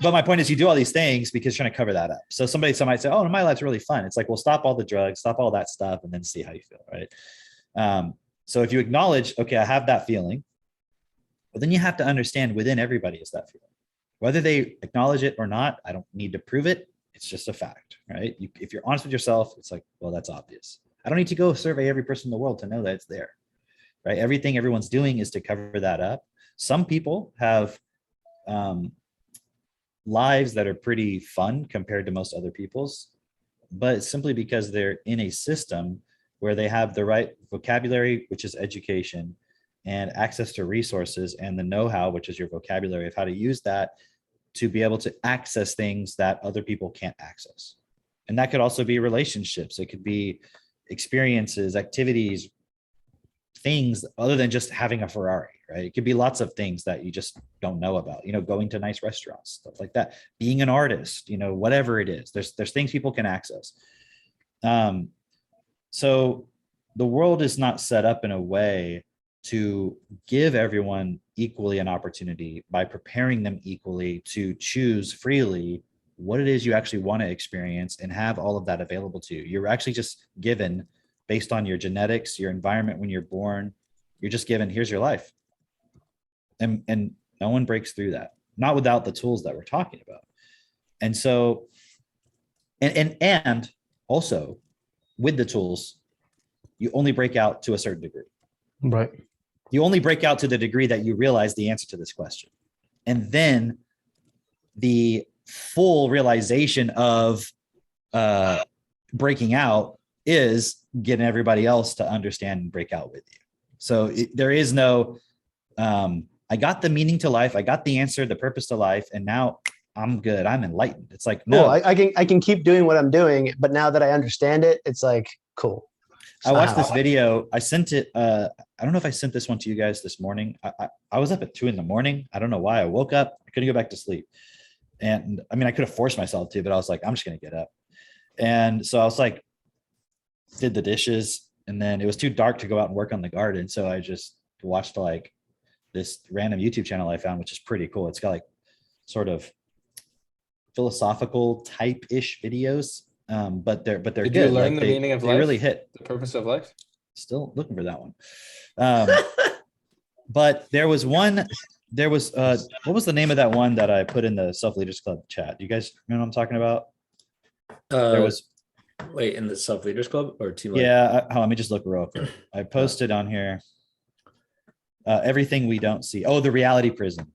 my point is, you do all these things because you're trying to cover that up. So somebody might say, oh, my life's really fun. It's like, well, stop all the drugs, stop all that stuff, and then see how you feel, right? So if you acknowledge, okay, I have that feeling, well, then you have to understand within everybody is that feeling. Whether they acknowledge it or not, I don't need to prove it. It's just a fact, right? If you're honest with yourself, it's like, well, that's obvious. I don't need to go survey every person in the world to know that it's there, right? Everything everyone's doing is to cover that up. Some people have lives that are pretty fun compared to most other people's, but it's simply because they're in a system where they have the right vocabulary, which is education, and access to resources, and the know-how, which is your vocabulary of how to use that to be able to access things that other people can't access. And that could also be relationships. It could be experiences, activities, things other than just having a Ferrari, right? It could be lots of things that you just don't know about, going to nice restaurants, stuff like that, being an artist, whatever it is, there's things people can access. So the world is not set up in a way to give everyone equally an opportunity by preparing them equally to choose freely what it is you actually want to experience and have all of that available to you. You're actually just given based on your genetics, your environment when you're born. You're just given, here's your life. And no one breaks through that, not without the tools that we're talking about. And so, and also with the tools, you only break out to a certain degree. Right. You only break out to the degree that you realize the answer to this question. And then the full realization of breaking out is getting everybody else to understand and break out with you. So there is no, I got the meaning to life. I got the answer, the purpose to life. And now I'm good. I'm enlightened. It's like, no, cool. I can keep doing what I'm doing, but now that I understand it, it's like, cool. I watched this video. I sent it. I don't know if I sent this one to you guys this morning. I was up at 2 a.m. I don't know why. I woke up. I couldn't go back to sleep. And I mean, I could have forced myself to, but I was like, I'm just going to get up. And so I was like, did the dishes. And then it was too dark to go out and work on the garden. So I just watched like this random YouTube channel I found, which is pretty cool. It's got like sort of philosophical type-ish videos. But they're Did good. You learn the meaning of life? They really hit the purpose of life. Still looking for that one. But there was what was the name of that one that I put in the Self Leaders Club chat? Do you guys know what I'm talking about? There was in the Self Leaders Club or Team Life? Yeah, let me just look real quick. I posted on here everything we don't see. Oh, the reality prison.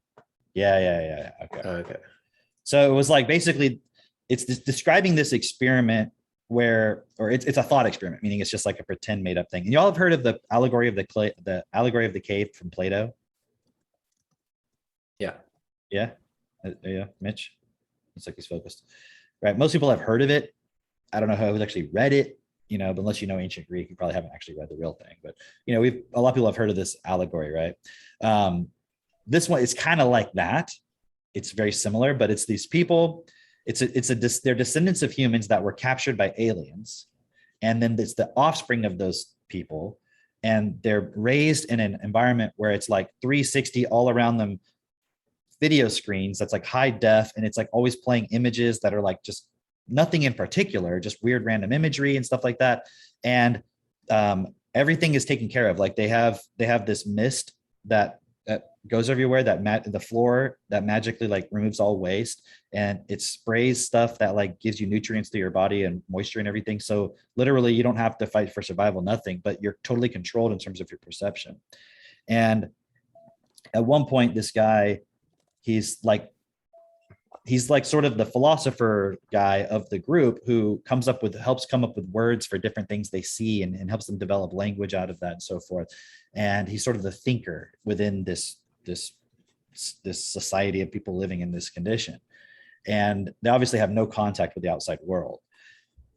Yeah. Okay. Okay. So it was like basically it's describing this experiment where, or it's a thought experiment, meaning it's just like a pretend made up thing. And y'all have heard of the allegory of the allegory of the cave from Plato? Yeah. Yeah. Yeah. Mitch, looks like he's focused. Right. Most people have heard of it. I don't know who's actually read it, but unless you know ancient Greek, you probably haven't actually read the real thing. But a lot of people have heard of this allegory, right? This one is kind of like that. It's very similar, but it's these people. They're descendants of humans that were captured by aliens, and then it's the offspring of those people, and they're raised in an environment where it's like 360 all around them video screens that's like high def, and it's like always playing images that are like just nothing in particular, just weird random imagery and stuff like that. And everything is taken care of. Like they have this mist that goes everywhere, the floor that magically like removes all waste, and it sprays stuff that like gives you nutrients to your body and moisture and everything. So literally you don't have to fight for survival, nothing, but you're totally controlled in terms of your perception. And at one point, this guy, he's like sort of the philosopher guy of the group who helps come up with words for different things they see, and helps them develop language out of that and so forth. And he's sort of the thinker within this society of people living in this condition. And they obviously have no contact with the outside world.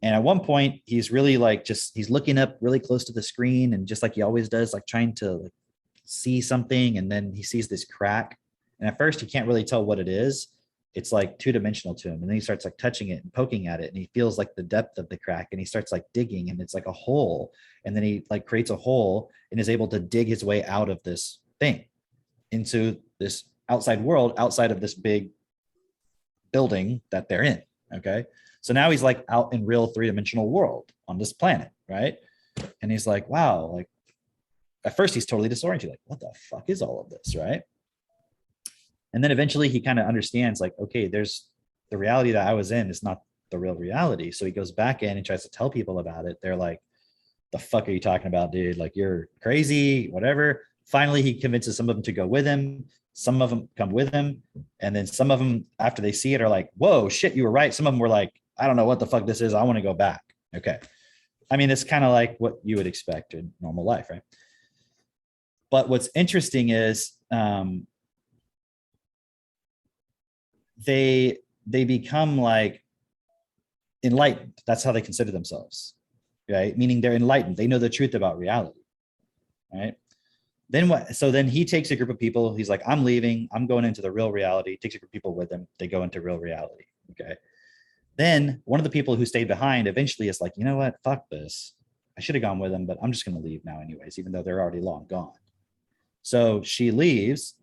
And at one point he's really like, he's looking up really close to the screen, and just like he always does, like trying to like see something. And then he sees this crack. And at first he can't really tell what it is. It's like two-dimensional to him. And then he starts like touching it and poking at it, and he feels like the depth of the crack, and he starts like digging, and it's like a hole. And then he like creates a hole and is able to dig his way out of this thing into this outside world, outside of this big building that they're in. Okay. So now he's like out in real three-dimensional world on this planet. Right. And he's like, wow, like at first he's totally disoriented. Like, what the fuck is all of this? Right. And then eventually he kind of understands like, okay, there's the reality that I was in is not the real reality. So he goes back in and tries to tell people about it. They're like, the fuck are you talking about, dude? Like, you're crazy, whatever. Finally, he convinces some of them to go with him. Some of them come with him. And then some of them, after they see it, are like, whoa, shit, you were right. Some of them were like, I don't know what the fuck this is. I want to go back. Okay. I mean, it's kind of like what you would expect in normal life, right? But what's interesting is they become like enlightened. That's how they consider themselves, right? Meaning they're enlightened. They know the truth about reality, right? Then what? So then he takes a group of people. He's like, I'm leaving. I'm going into the real reality. Takes a group of people with him. They go into real reality. Okay. Then one of the people who stayed behind eventually is like, you know what? Fuck this. I should have gone with them, but I'm just going to leave now anyways, even though they're already long gone. So she leaves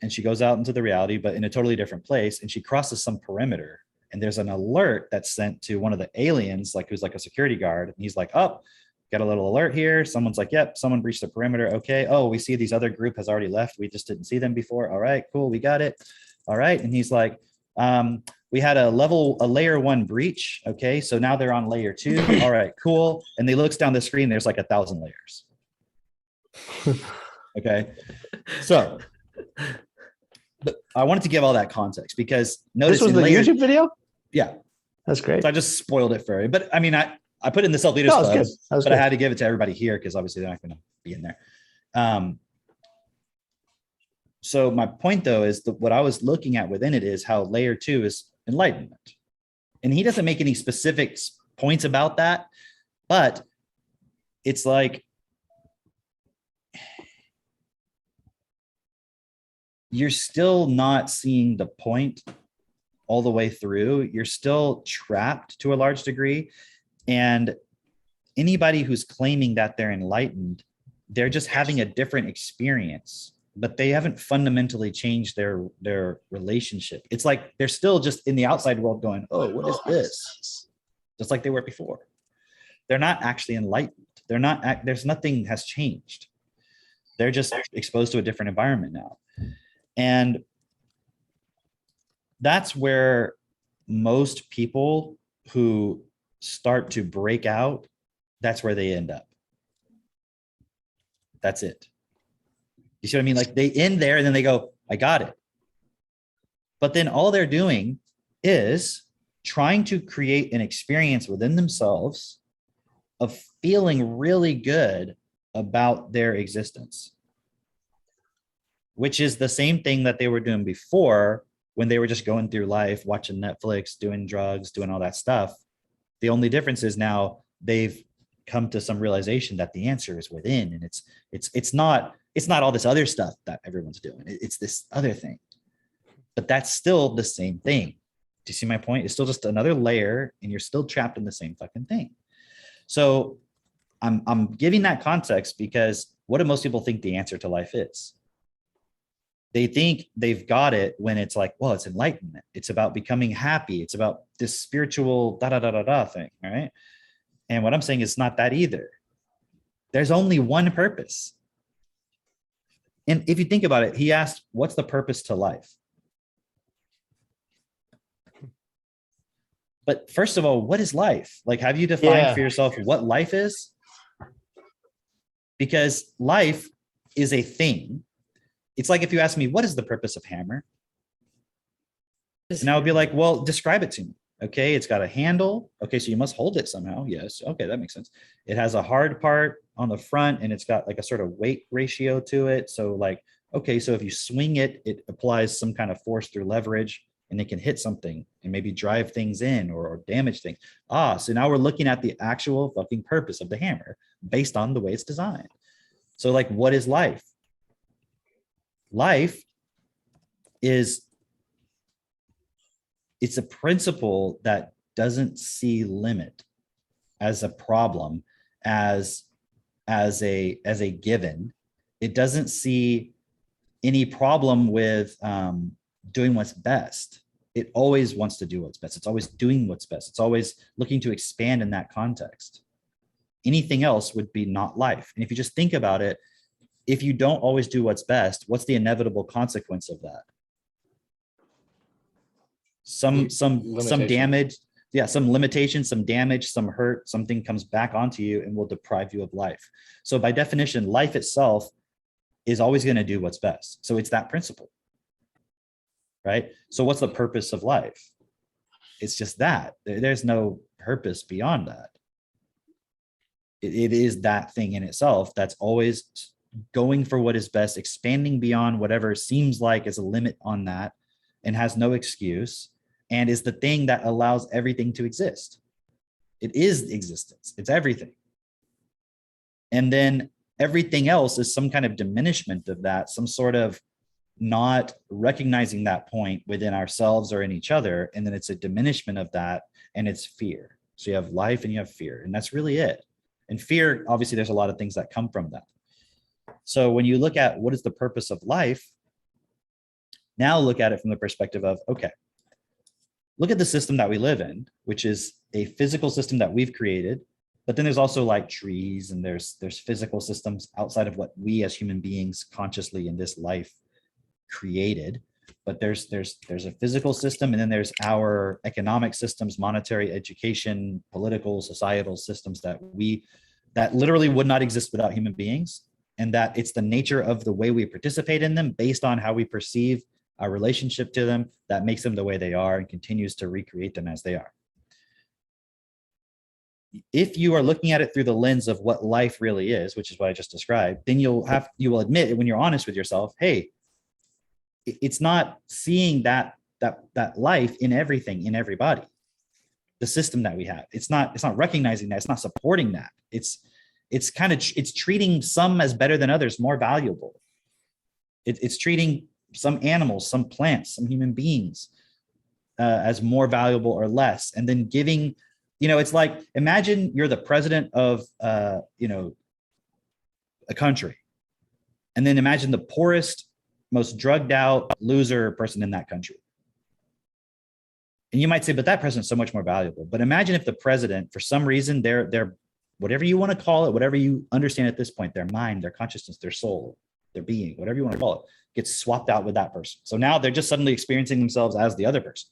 and she goes out into the reality, but in a totally different place. And she crosses some perimeter, and there's an alert that's sent to one of the aliens, like who's like a security guard. And he's like, oh, got a little alert here. Someone's like, yep, someone breached the perimeter. Okay. Oh, we see these other group has already left. We just didn't see them before. All right, cool. We got it. All right. And he's like, we had a layer 1 breach. Okay. So now they're on layer 2. All right, cool. And they looks down the screen. There's like 1,000 layers. Okay. So I wanted to give all that context because notice this was the YouTube video. Yeah. That's great. So I just spoiled it for you, but I mean, I put it in the Self Leaders Club, but good. I had to give it to everybody here because obviously they're not going to be in there. So my point though is that what I was looking at within it is how layer 2 is enlightenment. And he doesn't make any specific points about that, but it's like, you're still not seeing the point all the way through. You're still trapped to a large degree. And anybody who's claiming that they're enlightened, they're just having a different experience, but they haven't fundamentally changed their relationship. It's like they're still just in the outside world going, oh, what is this? Just like they were before. They're not actually enlightened. There's nothing has changed. They're just exposed to a different environment now. And that's where most people who start to break out, that's where they end up. That's it. You see what I mean? Like they end there and then they go, I got it. But then all they're doing is trying to create an experience within themselves of feeling really good about their existence, which is the same thing that they were doing before when they were just going through life, watching Netflix, doing drugs, doing all that stuff. The only difference is now they've come to some realization that the answer is within, and it's not all this other stuff that everyone's doing. It's this other thing, but that's still the same thing. Do you see my point? It's still just another layer, and you're still trapped in the same fucking thing. So I'm giving that context because what do most people think the answer to life is? They think they've got it when it's like, well, it's enlightenment. It's about becoming happy. It's about this spiritual thing, all right? And what I'm saying is not that either. There's only one purpose. And if you think about it, he asked, what's the purpose to life? But first of all, what is life? Like, have you defined for yourself what life is? Because life is a thing. It's like if you ask me, what is the purpose of hammer? And I would be like, well, describe it to me. Okay, it's got a handle. Okay, so you must hold it somehow. Yes. Okay, that makes sense. It has a hard part on the front, and it's got like a sort of weight ratio to it. So like, okay, so if you swing it, it applies some kind of force through leverage, and it can hit something and maybe drive things in or damage things. So now we're looking at the actual fucking purpose of the hammer based on the way it's designed. So like, what is life? Life is, it's a principle that doesn't see limit as a problem, as a given. It doesn't see any problem with doing what's best. It always wants to do what's best. It's always doing what's best. It's always looking to expand in that context. Anything else would be not life. And if you just think about it, if you don't always do what's best, what's the inevitable consequence of that? Some damage, some limitation, some damage, some hurt, something comes back onto you and will deprive you of life. So by definition, life itself is always going to do what's best. So it's that principle, right? So what's the purpose of life? It's just that. There's no purpose beyond that. It is that thing in itself that's always going for what is best, expanding beyond whatever seems like is a limit on that, and has no excuse, and is the thing that allows everything to exist. It is existence. It's everything. And then everything else is some kind of diminishment of that, some sort of not recognizing that point within ourselves or in each other. And then it's a diminishment of that, and it's fear. So you have life and you have fear, and that's really it. And fear, obviously, there's a lot of things that come from that. So when you look at what is the purpose of life, now look at it from the perspective of, okay, look at the system that we live in, which is a physical system that we've created. But then there's also like trees, and there's physical systems outside of what we as human beings consciously in this life created. But there's a physical system, and then there's our economic systems, monetary, education, political, societal systems that literally would not exist without human beings. And that it's the nature of the way we participate in them based on how we perceive our relationship to them that makes them the way they are and continues to recreate them as they are. If you are looking at it through the lens of what life really is, which is what I just described, then you will admit, when you're honest with yourself, hey, it's not seeing that life in everything, in everybody, the system that we have. It's not recognizing that. It's not supporting that. It's treating some as better than others, more valuable. It's treating some animals, some plants, some human beings as more valuable or less, and then giving, it's like, imagine you're the president of a country, and then imagine the poorest, most drugged out loser person in that country. And you might say, but that president's so much more valuable. But imagine if the president, for some reason, they're whatever you want to call it, whatever you understand at this point, their mind, their consciousness, their soul, their being, whatever you want to call it, gets swapped out with that person. So now they're just suddenly experiencing themselves as the other person.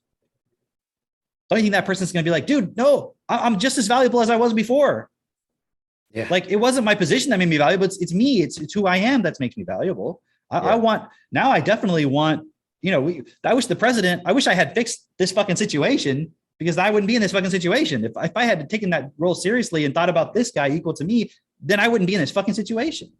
Don't you think that person's going to be like, dude, no, I'm just as valuable as I was before. Yeah. Like, it wasn't my position that made me valuable. It's me. It's who I am that makes me valuable. I definitely want, I wish I had fixed this fucking situation because I wouldn't be in this fucking situation. If I had taken that role seriously and thought about this guy equal to me, then I wouldn't be in this fucking situation.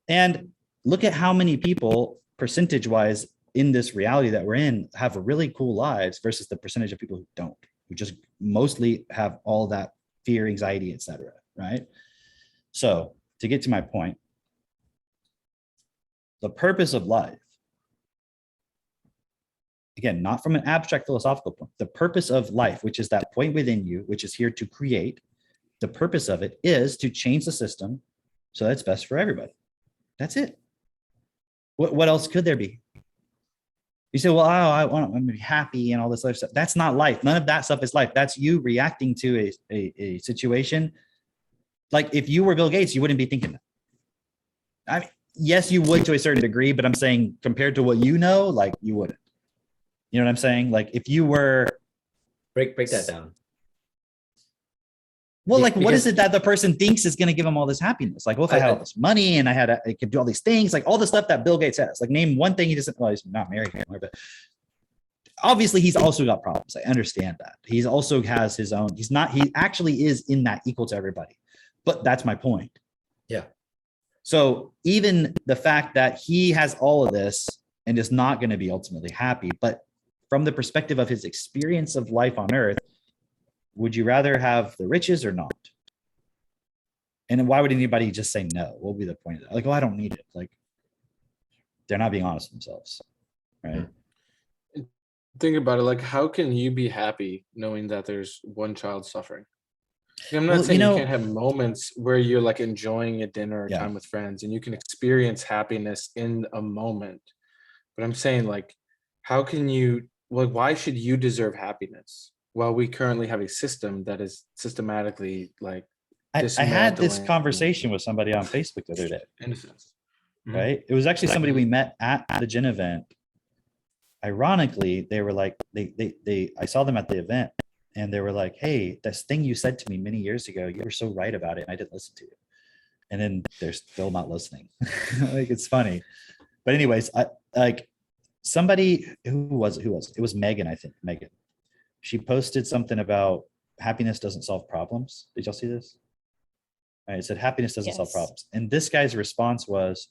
And look at how many people percentage wise in this reality that we're in have really cool lives versus the percentage of people who don't, who just mostly have all that fear, anxiety, etc. Right? So to get to my point, the purpose of life, again, not from an abstract philosophical point, the purpose of life, which is that point within you, which is here to create, the purpose of it is to change the system so that it's best for everybody. That's it. What else could there be? You say, well, I'm to be happy and all this other stuff. That's not life. None of that stuff is life. That's you reacting to a situation. Like if you were Bill Gates, you wouldn't be thinking that. I mean, yes, you would to a certain degree, but I'm saying compared to what you know, like you wouldn't. You know what I'm saying? Like if you were break that down. Well, like what is it that the person thinks is going to give them all this happiness? Like, well, if I had all this money and I could do all these things, like all the stuff that Bill Gates has. Like name one thing he doesn't. Well, he's not married anymore, but obviously he's also got problems. I understand that. He's also has his own. He's not. He actually is in that equal to everybody. But that's my point. Yeah. So even the fact that he has all of this and is not going to be ultimately happy, but from the perspective of his experience of life on Earth, would you rather have the riches or not? And then why would anybody just say no? What would be the point of that? Like, oh, I don't need it. Like, they're not being honest with themselves, right? Think about it. Like, how can you be happy knowing that there's one child suffering? I'm not saying you can't have moments where you're like enjoying a dinner or time with friends and you can experience happiness in a moment. But I'm saying, like, how can you, like, why should you deserve happiness? Well, we currently have a system that is systematically like I had this conversation with somebody on Facebook the other day. In a sense. Right? It was actually somebody we met at the gin event. Ironically, they were like, I saw them at the event and they were like, hey, this thing you said to me many years ago, you were so right about it and I didn't listen to you. And then they're still not listening. Like, it's funny. But anyways, I like somebody who was it? It was Megan, I think. Megan. She posted something about happiness doesn't solve problems. Did y'all see this? All right, it said happiness doesn't solve problems. And this guy's response was,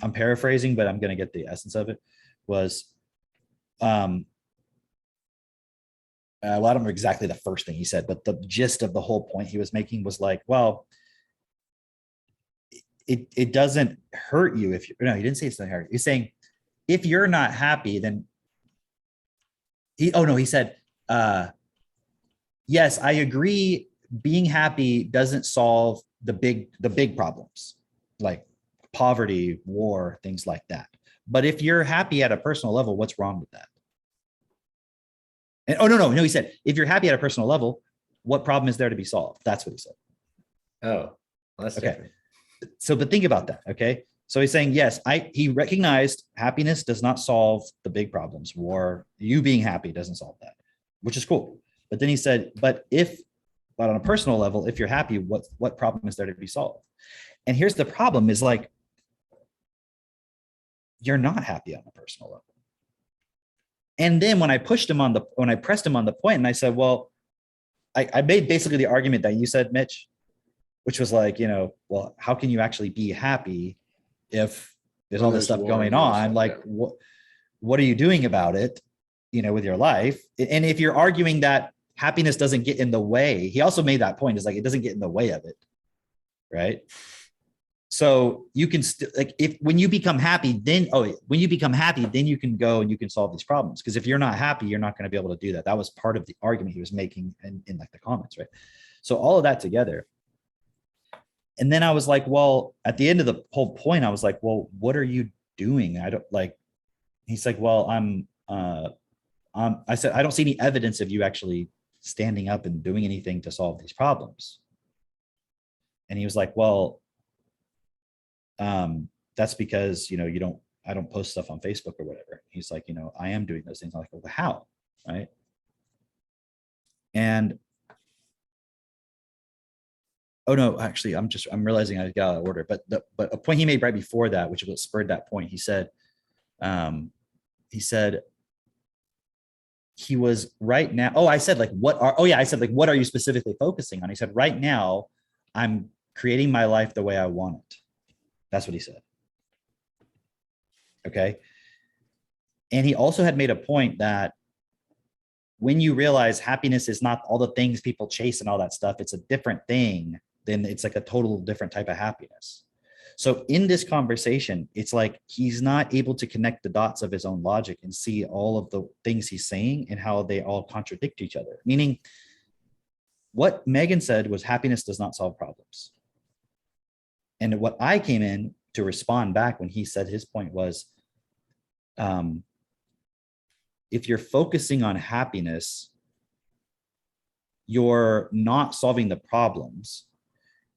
I'm paraphrasing, but I'm going to get the essence of it, was, well, I don't remember exactly the first thing he said, but the gist of the whole point he was making was like, well, it doesn't hurt you if you, no, he didn't say it's not hurt. He's saying, if you're not happy, then he said, yes, I agree. Being happy doesn't solve the big problems like poverty, war, things like that. But if you're happy at a personal level, what's wrong with that? And no, he said, if you're happy at a personal level, what problem is there to be solved? That's what he said. Oh, well, that's okay. Different. So, but think about that. Okay. So he's saying, yes, he recognized happiness does not solve the big problems. War, you being happy doesn't solve that, which is cool. But then he said, but on a personal level, if you're happy, what problem is there to be solved? And here's the problem is like, you're not happy on a personal level. And then when I pressed him on the point and I said, well, I made basically the argument that you said, Mitch, which was like, well, how can you actually be happy if there's all this stuff going on? Like, what are you doing about it, with your life? And if you're arguing that happiness doesn't get in the way, he also made that point, is like, it doesn't get in the way of it. Right. So you can when you become happy, then you can go and you can solve these problems. Because if you're not happy, you're not going to be able to do that. That was part of the argument he was making in like the comments. Right. So all of that together. And then I was like, well, at the end of the whole point, I was like, well, what are you doing? I don't like, he's like, well, I said, I don't see any evidence of you actually standing up and doing anything to solve these problems. And he was like, well, that's because, I don't post stuff on Facebook or whatever. He's like, I am doing those things. I'm like, well, how? Right. And oh no, actually, I'm realizing I got out of order, but a point he made right before that, which is what spurred that point. He said, he was right now. Oh, I said like, I said like, what are you specifically focusing on? He said, right now, I'm creating my life the way I want it. That's what he said. Okay. And he also had made a point that when you realize happiness is not all the things people chase and all that stuff, it's a different thing, then it's like a total different type of happiness. So in this conversation, it's like he's not able to connect the dots of his own logic and see all of the things he's saying and how they all contradict each other. Meaning, what Megan said was happiness does not solve problems. And what I came in to respond back when he said his point was, if you're focusing on happiness, you're not solving the problems.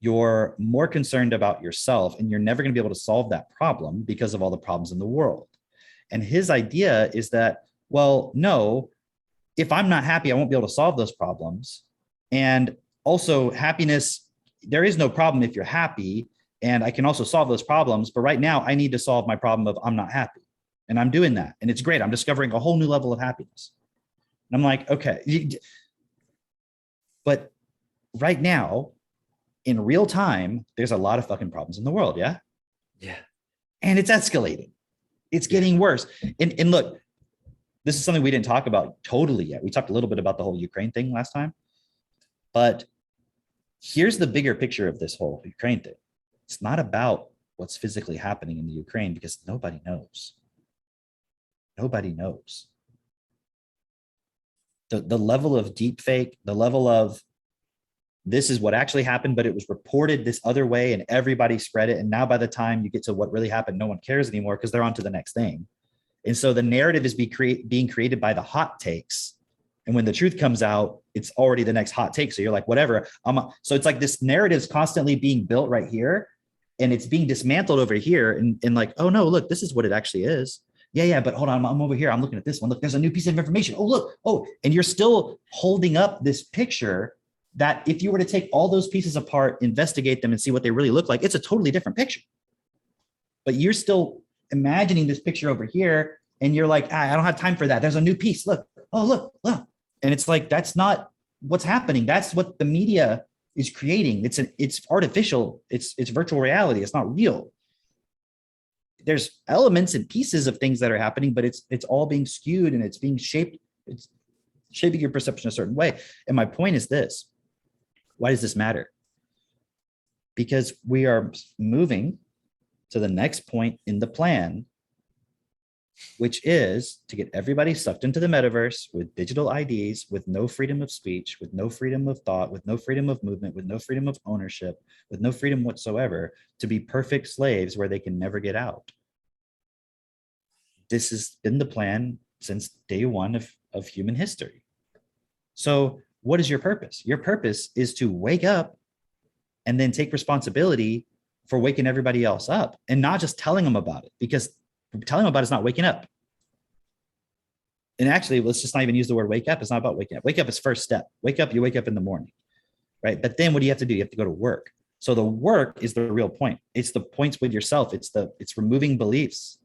You're more concerned about yourself, and you're never going to be able to solve that problem because of all the problems in the world. And his idea is that, well, no, if I'm not happy, I won't be able to solve those problems. And also happiness, there is no problem if you're happy, and I can also solve those problems. But right now I need to solve my problem of I'm not happy. And I'm doing that. And it's great. I'm discovering a whole new level of happiness. And I'm like, okay. But right now, in real time, there's a lot of fucking problems in the world. Yeah. Yeah. And it's escalating. It's getting worse. And look, this is something we didn't talk about totally yet. We talked a little bit about the whole Ukraine thing last time. But here's the bigger picture of this whole Ukraine thing. It's not about what's physically happening in the Ukraine because nobody knows. Nobody knows. The level of deep fake, the level of this is what actually happened, but it was reported this other way and everybody spread it. And now by the time you get to what really happened, no one cares anymore because they're on to the next thing. And so the narrative is being created by the hot takes. And when the truth comes out, it's already the next hot take. So you're like, whatever. So it's like this narrative is constantly being built right here and it's being dismantled over here. And like, oh no, look, this is what it actually is. Yeah, but hold on, I'm over here. I'm looking at this one. Look, there's a new piece of information. Oh, look. Oh, and you're still holding up this picture that if you were to take all those pieces apart, investigate them and see what they really look like, it's a totally different picture. But you're still imagining this picture over here and you're like, I don't have time for that. There's a new piece. Look. Oh, look. And it's like, that's not what's happening. That's what the media is creating. It's artificial. It's virtual reality. It's not real. There's elements and pieces of things that are happening, but it's all being skewed and it's being shaped. It's shaping your perception a certain way. And my point is this. Why does this matter? Because we are moving to the next point in the plan, which is to get everybody sucked into the metaverse with digital IDs, with no freedom of speech, with no freedom of thought, with no freedom of movement, with no freedom of ownership, with no freedom whatsoever, to be perfect slaves where they can never get out. This has been the plan since day one of human history. So what is your purpose? Your purpose is to wake up and then take responsibility for waking everybody else up and not just telling them about it, because telling them about it is not waking up. And actually, let's just not even use the word wake up. It's not about waking up. Wake up is first step. Wake up, you wake up in the morning, right? But then what do you have to do? You have to go to work. So the work is the real point. It's the points with yourself. It's removing beliefs.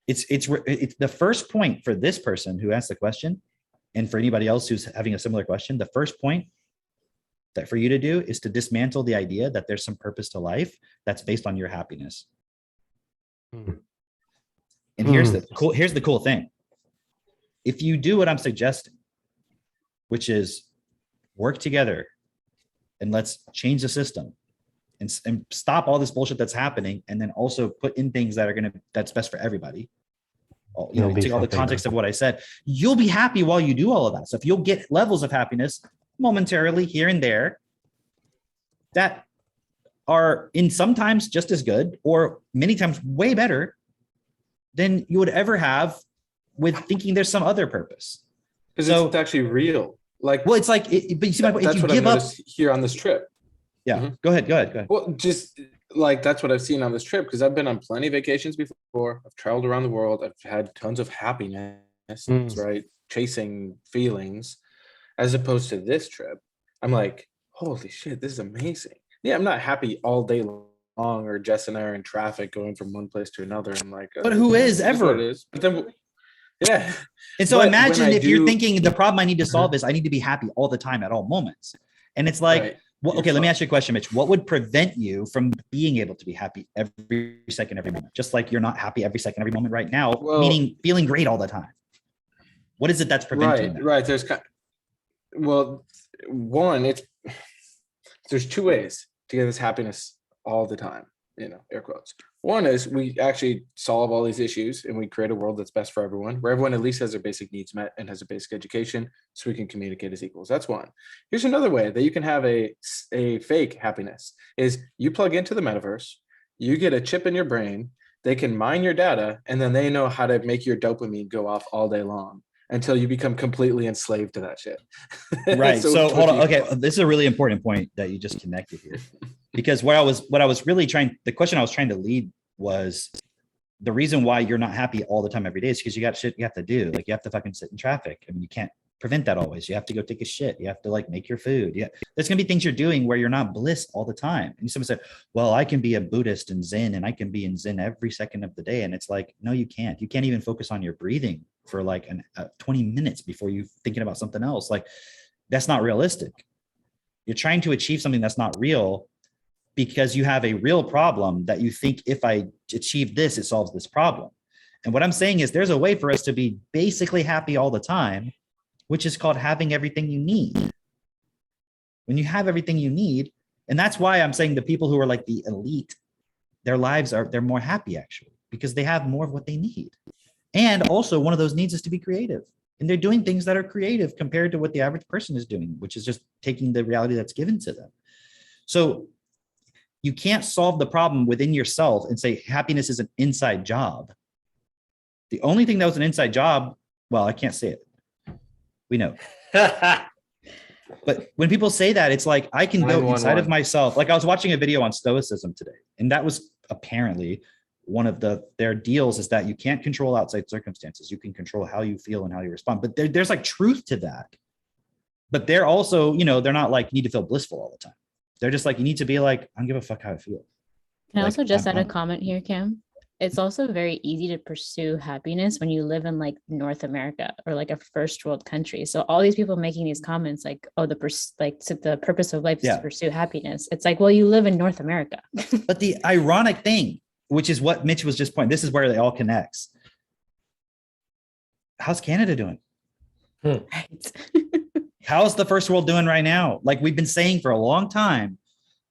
It's the first point for this person who asked the question, and for anybody else who's having a similar question, the first point that for you to do is to dismantle the idea that there's some purpose to life that's based on your happiness. And here's the cool thing. If you do what I'm suggesting, which is work together and let's change the system and stop all this bullshit that's happening, and then also put in things that's best for everybody. Take all the context of what I said, you'll be happy while you do all of that stuff. You'll get levels of happiness momentarily here and there that are in sometimes just as good or many times way better than you would ever have with thinking there's some other purpose. Because it's actually real. Like, well, it's like, but you see my point. That's if you what give I've up noticed here on this trip. Yeah, Mhm. Go ahead. Well, just like that's what I've seen on this trip, because I've been on plenty of vacations before. I've traveled around the world. I've had tons of happiness, right? Chasing feelings, as opposed to this trip. I'm like, holy shit, this is amazing. Yeah, I'm not happy all day long, or Jess and I are in traffic going from one place to another. I'm like, but who is this ever? what it is. But then, Yeah. And so But imagine when I if you're do- thinking the problem I need to solve is I need to be happy all the time at all moments. And it's like, Right. well, You're okay, let me fucked. ask you a question, Mitch. What would prevent you from being able to be happy every second, every moment? Just like you're not happy every second, every moment right now, Well- meaning feeling great all the time. What is it that's preventing that? Right. Well, one, there's two ways to get this happiness all the time, air quotes. One is we actually solve all these issues and we create a world that's best for everyone, where everyone at least has their basic needs met and has a basic education, so we can communicate as equals. That's one. Here's another way that you can have a fake happiness is you plug into the metaverse, you get a chip in your brain, they can mine your data, and then they know how to make your dopamine go off all day long until you become completely enslaved to that shit. Right. So hold on. Okay. people- This is a really important point that you just connected here. Because what I was really the question I was trying to lead was the reason why you're not happy all the time every day is because you got shit you have to do. Like you have to fucking sit in traffic. I mean, you can't prevent that always. You have to go take a shit. You have to like make your food. Yeah. There's going to be things you're doing where you're not bliss all the time. And someone said, well, I can be a Buddhist and Zen and I can be in Zen every second of the day. And it's like, no, you can't. You can't even focus on your breathing for like 20 minutes before you thinking about something else. Like that's not realistic. You're trying to achieve something that's not real because you have a real problem that you think if I achieve this, it solves this problem. And what I'm saying is there's a way for us to be basically happy all the time, which is called having everything you need. When you have everything you need, and that's why I'm saying the people who are like the elite, their lives they're more happy actually, because they have more of what they need. And also one of those needs is to be creative. And they're doing things that are creative compared to what the average person is doing, which is just taking the reality that's given to them. So you can't solve the problem within yourself and say happiness is an inside job. The only thing that was an inside job, well, I can't say it. We know. But when people say that, it's like I can go inside of myself. Like I was watching a video on Stoicism today, and that was apparently one of their deals is that you can't control outside circumstances. You can control how you feel and how you respond. But there's like truth to that. But they're also, they're not like you need to feel blissful all the time. They're just like, you need to be like, I don't give a fuck how I feel. Can I Like, also just add a comment here, Cam? It's also very easy to pursue happiness when you live in like North America or like a first world country. So all these people making these comments like, oh, the purpose of life is to pursue happiness. It's like, well, you live in North America. But the ironic thing, which is what Mitch was just pointing, this is where it all connects. How's Canada doing? Right. How's the first world doing right now? Like we've been saying for a long time,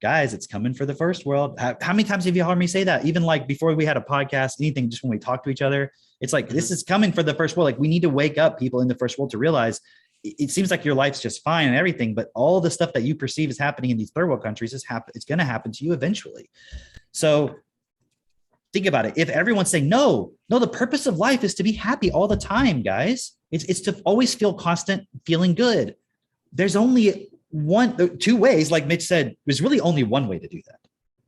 guys, it's coming for the first world. How many times have you heard me say that? Even like before we had a podcast, anything, just when we talk to each other, it's like, this is coming for the first world. Like we need to wake up people in the first world to realize it seems like your life's just fine and everything, but all the stuff that you perceive is happening in these third world countries it's going to happen to you eventually. So think about it. If everyone's saying, no, the purpose of life is to be happy all the time, guys. It's to always feel constant, feeling good. There's only two ways, like Mitch said, there's really only one way to do that.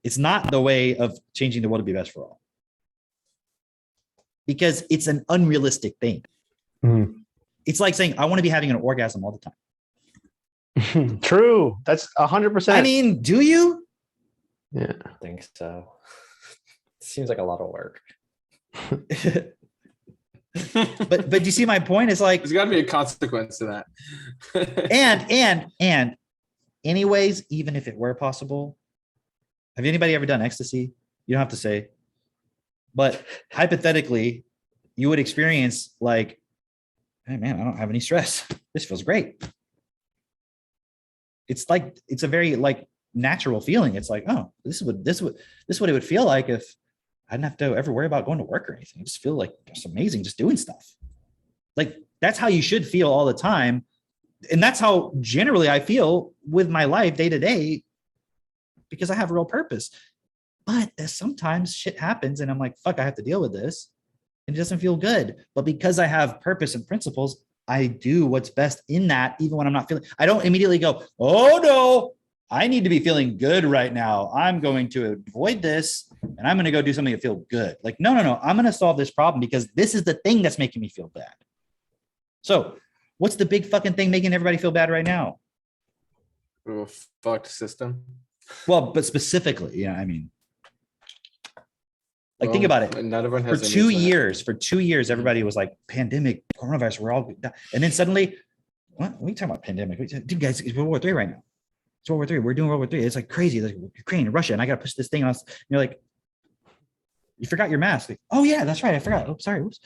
It's not the way of changing the world to be best for all. Because it's an unrealistic thing. Mhm. It's like saying, I want to be having an orgasm all the time. True. That's 100%. I mean, do you? Yeah. I think so. Seems like a lot of work. But do you see my point? It's like There's got to be a consequence to that. and anyways, even if it were possible, have anybody ever done ecstasy? You don't have to say, but hypothetically, you would experience like, hey man, I don't have any stress. This feels great. It's like it's a very like natural feeling. It's like, oh, this is what it would feel like if I didn't have to ever worry about going to work or anything. I just feel like it's amazing just doing stuff. Like that's how you should feel all the time. And that's how generally I feel with my life day to day because I have a real purpose. But sometimes shit happens and I'm like, fuck, I have to deal with this. And it doesn't feel good. But because I have purpose and principles, I do what's best in that, even when I'm not feeling, I don't immediately go, oh no, I need to be feeling good right now. I'm going to avoid this and I'm going to go do something that feels good. Like, no. I'm going to solve this problem because this is the thing that's making me feel bad. So what's the big fucking thing making everybody feel bad right now? Oh, fucked system. Well, but specifically, I mean. Like, think about it. Not everyone For has 2 years, everybody was like, pandemic, coronavirus, we're all, and then suddenly, what are we talking about pandemic? Dude, guys, it's World War III right now. It's World War III. We're doing World War III. It's like crazy. Like Ukraine and Russia, and I got to push this thing on us. And you're like, you forgot your mask. Like, oh yeah, that's right. I forgot. Oh, sorry. Oops.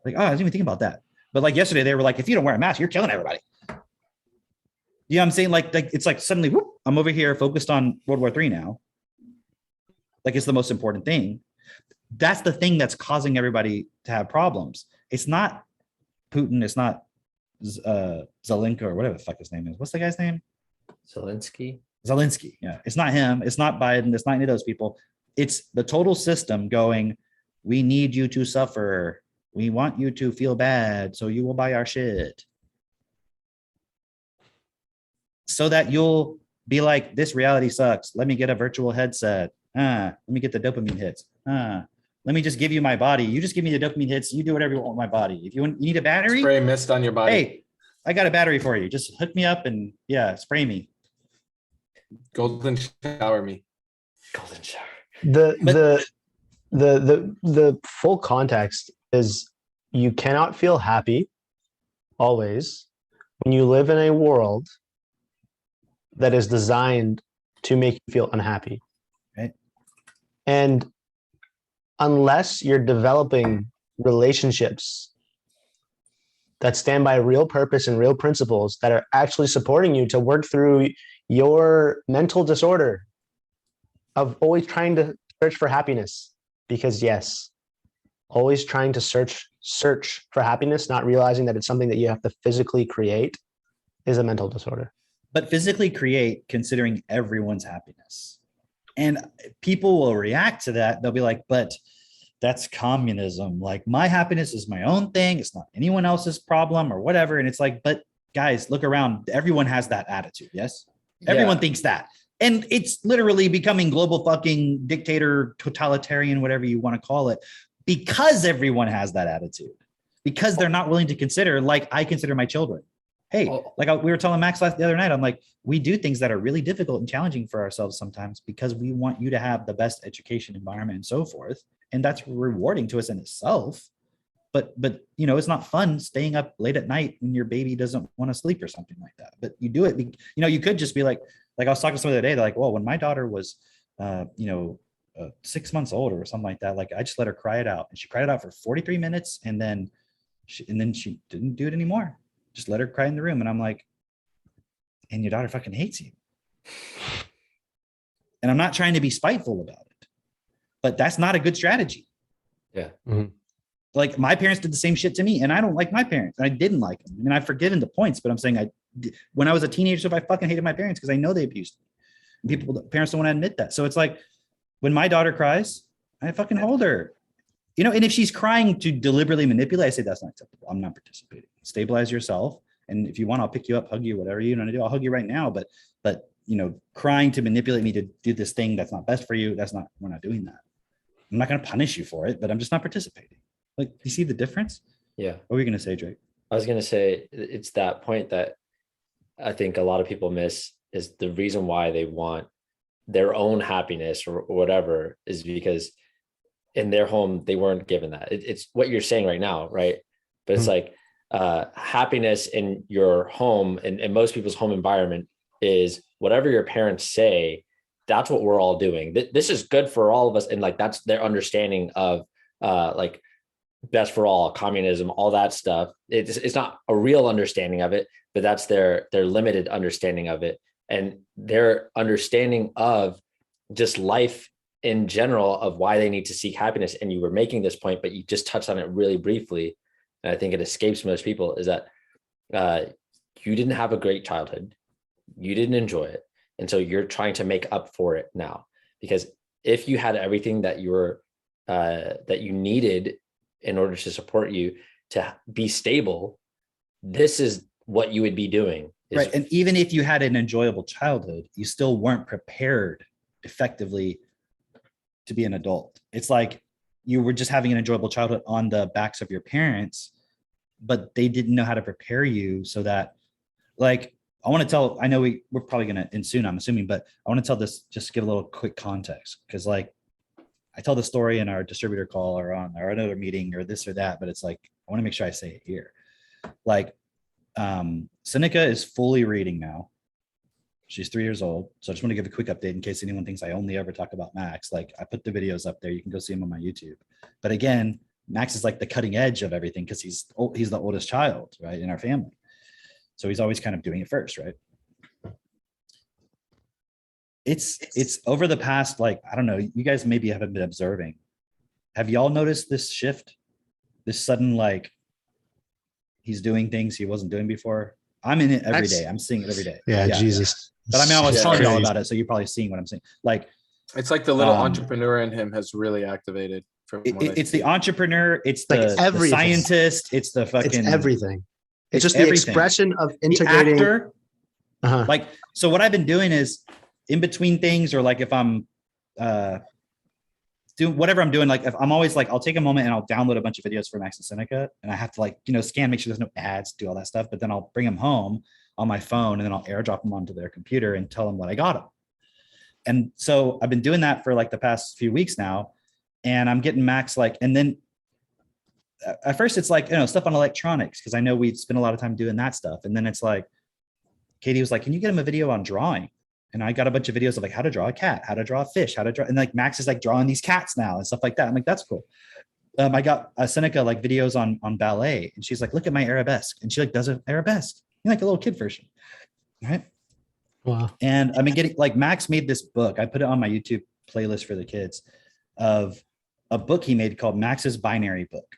Like, oh, I didn't even think about that. But like yesterday, they were like, if you don't wear a mask, you're killing everybody. You know what I'm saying? Like it's like suddenly, whoop, I'm over here focused on World War III now. Like it's the most important thing. That's the thing that's causing everybody to have problems. It's not Putin. It's not Zelenko or whatever the fuck his name is. What's the guy's name? Zelensky. Yeah. It's not him. It's not Biden. It's not any of those people. It's the total system going, we need you to suffer. We want you to feel bad. So you will buy our shit. So that you'll be like, this reality sucks. Let me get a virtual headset. Let me get the dopamine hits. Let me just give you my body. You just give me the dopamine hits. You do whatever you want with my body. If you need a battery, spray mist on your body. Hey, I got a battery for you. Just hook me up and spray me. Golden shower me. Golden shower. The full context is you cannot feel happy always when you live in a world that is designed to make you feel unhappy. Right. And unless you're developing relationships that stand by real purpose and real principles that are actually supporting you to work through your mental disorder of always trying to search for happiness, because yes, always trying to search for happiness, not realizing that it's something that you have to physically create, is a mental disorder. But physically create considering everyone's happiness. And people will react to that. They'll be like, but that's communism. Like my happiness is my own thing. It's not anyone else's problem or whatever. And it's like, but guys, look around. Everyone has that attitude. Yes. Everyone thinks that. And it's literally becoming global fucking dictator, totalitarian, whatever you want to call it, because everyone has that attitude, because they're not willing to consider, like I consider my children. Hey, we were telling Max the other night, I'm like, we do things that are really difficult and challenging for ourselves sometimes because we want you to have the best education environment and so forth. And that's rewarding to us in itself. But it's not fun staying up late at night when your baby doesn't want to sleep or something like that. But you do it, you could just be like I was talking to someone the other day, they're like, well, when my daughter was, 6 months old or something like that, like I just let her cry it out, and she cried it out for 43 minutes. And then she didn't do it anymore. Just let her cry in the room. And I'm like, and your daughter fucking hates you. And I'm not trying to be spiteful about it, but that's not a good strategy. Yeah. Mm-hmm. Like my parents did the same shit to me, and I don't like my parents. And I didn't like them. I mean, I've forgiven the points, but I'm saying when I was a teenager, I fucking hated my parents because I know they abused me. Parents don't want to admit that. So it's like when my daughter cries, I fucking hold her. And if she's crying to deliberately manipulate, I say that's not acceptable. I'm not participating. Stabilize yourself. And if you want, I'll pick you up, hug you, whatever you want to do. I'll hug you right now. But crying to manipulate me to do this thing that's not best for you, we're not doing that. I'm not going to punish you for it, but I'm just not participating. Like, you see the difference? Yeah. What were you going to say, Drake? I was going to say it's that point that I think a lot of people miss, is the reason why they want their own happiness or whatever is because in their home, they weren't given that. It's what you're saying right now, right? But it's like happiness in your home and most people's home environment is whatever your parents say, that's what we're all doing. This is good for all of us. And like, that's their understanding of like best for all, communism, all that stuff. It's not a real understanding of it, but that's their limited understanding of it. And their understanding of just life in general of why they need to seek happiness. And you were making this point, but you just touched on it really briefly. And I think it escapes most people, is that you didn't have a great childhood. You didn't enjoy it. And so you're trying to make up for it now, because if you had everything that you needed in order to support you to be stable, this is what you would be doing. Right. And even if you had an enjoyable childhood, you still weren't prepared effectively to be an adult. It's like you were just having an enjoyable childhood on the backs of your parents, but they didn't know how to prepare you so that, like, I know we're probably going to end soon, I'm assuming, but I want to tell this, just to give a little quick context. Cause like I tell the story in our distributor call or on or another meeting or this or that, but it's like, I want to make sure I say it here. Like, Seneca is fully reading now. She's 3 years old. So I just want to give a quick update in case anyone thinks I only ever talk about Max. Like, I put the videos up there. You can go see them on my YouTube. But again, Max is like the cutting edge of everything because he's the oldest child, right, in our family. So he's always kind of doing it first, right? It's over the past, like, I don't know, you guys maybe haven't been observing. Have y'all noticed this shift? This sudden, like, he's doing things he wasn't doing before? I'm in it every day. I'm seeing it every day. Yeah, Jesus. But I mean, I was telling y'all crazy. about it, so you're probably seeing what I'm saying. Like, It's like the little entrepreneur in him has really activated. From it's the entrepreneur. It's Like the everything. scientist. It's the fucking It's everything. It's just everything. the expression of The integrating. actor. Uh-huh. Like, so what I've been doing is in between things, or like if I'm doing whatever I'm doing, like if I'm always like, I'll take a moment and I'll download a bunch of videos for Max and Seneca, and I have to, like, you know, scan, make sure there's no ads, do all that stuff. But then I'll bring them home on my phone and then I'll airdrop them onto their computer and tell them what I got them. And so I've been doing that for like the past few weeks now, and I'm getting Max, like, and then at first it's like, you know, stuff on electronics, because I know we spend a lot of time doing that stuff. And then it's like, Katie was like, can you get him a video on drawing? And I got a bunch of videos of like how to draw a cat, how to draw a fish, how to draw, and like Max is like drawing these cats now and stuff like that. I'm like, that's cool. I got Seneca like videos on ballet, and she's like, look at my arabesque, and she like does an arabesque, like a little kid version, right? Wow. And I've been getting, like, Max made this book. I put it on my YouTube playlist for the kids, of a book he made called Max's Binary Book.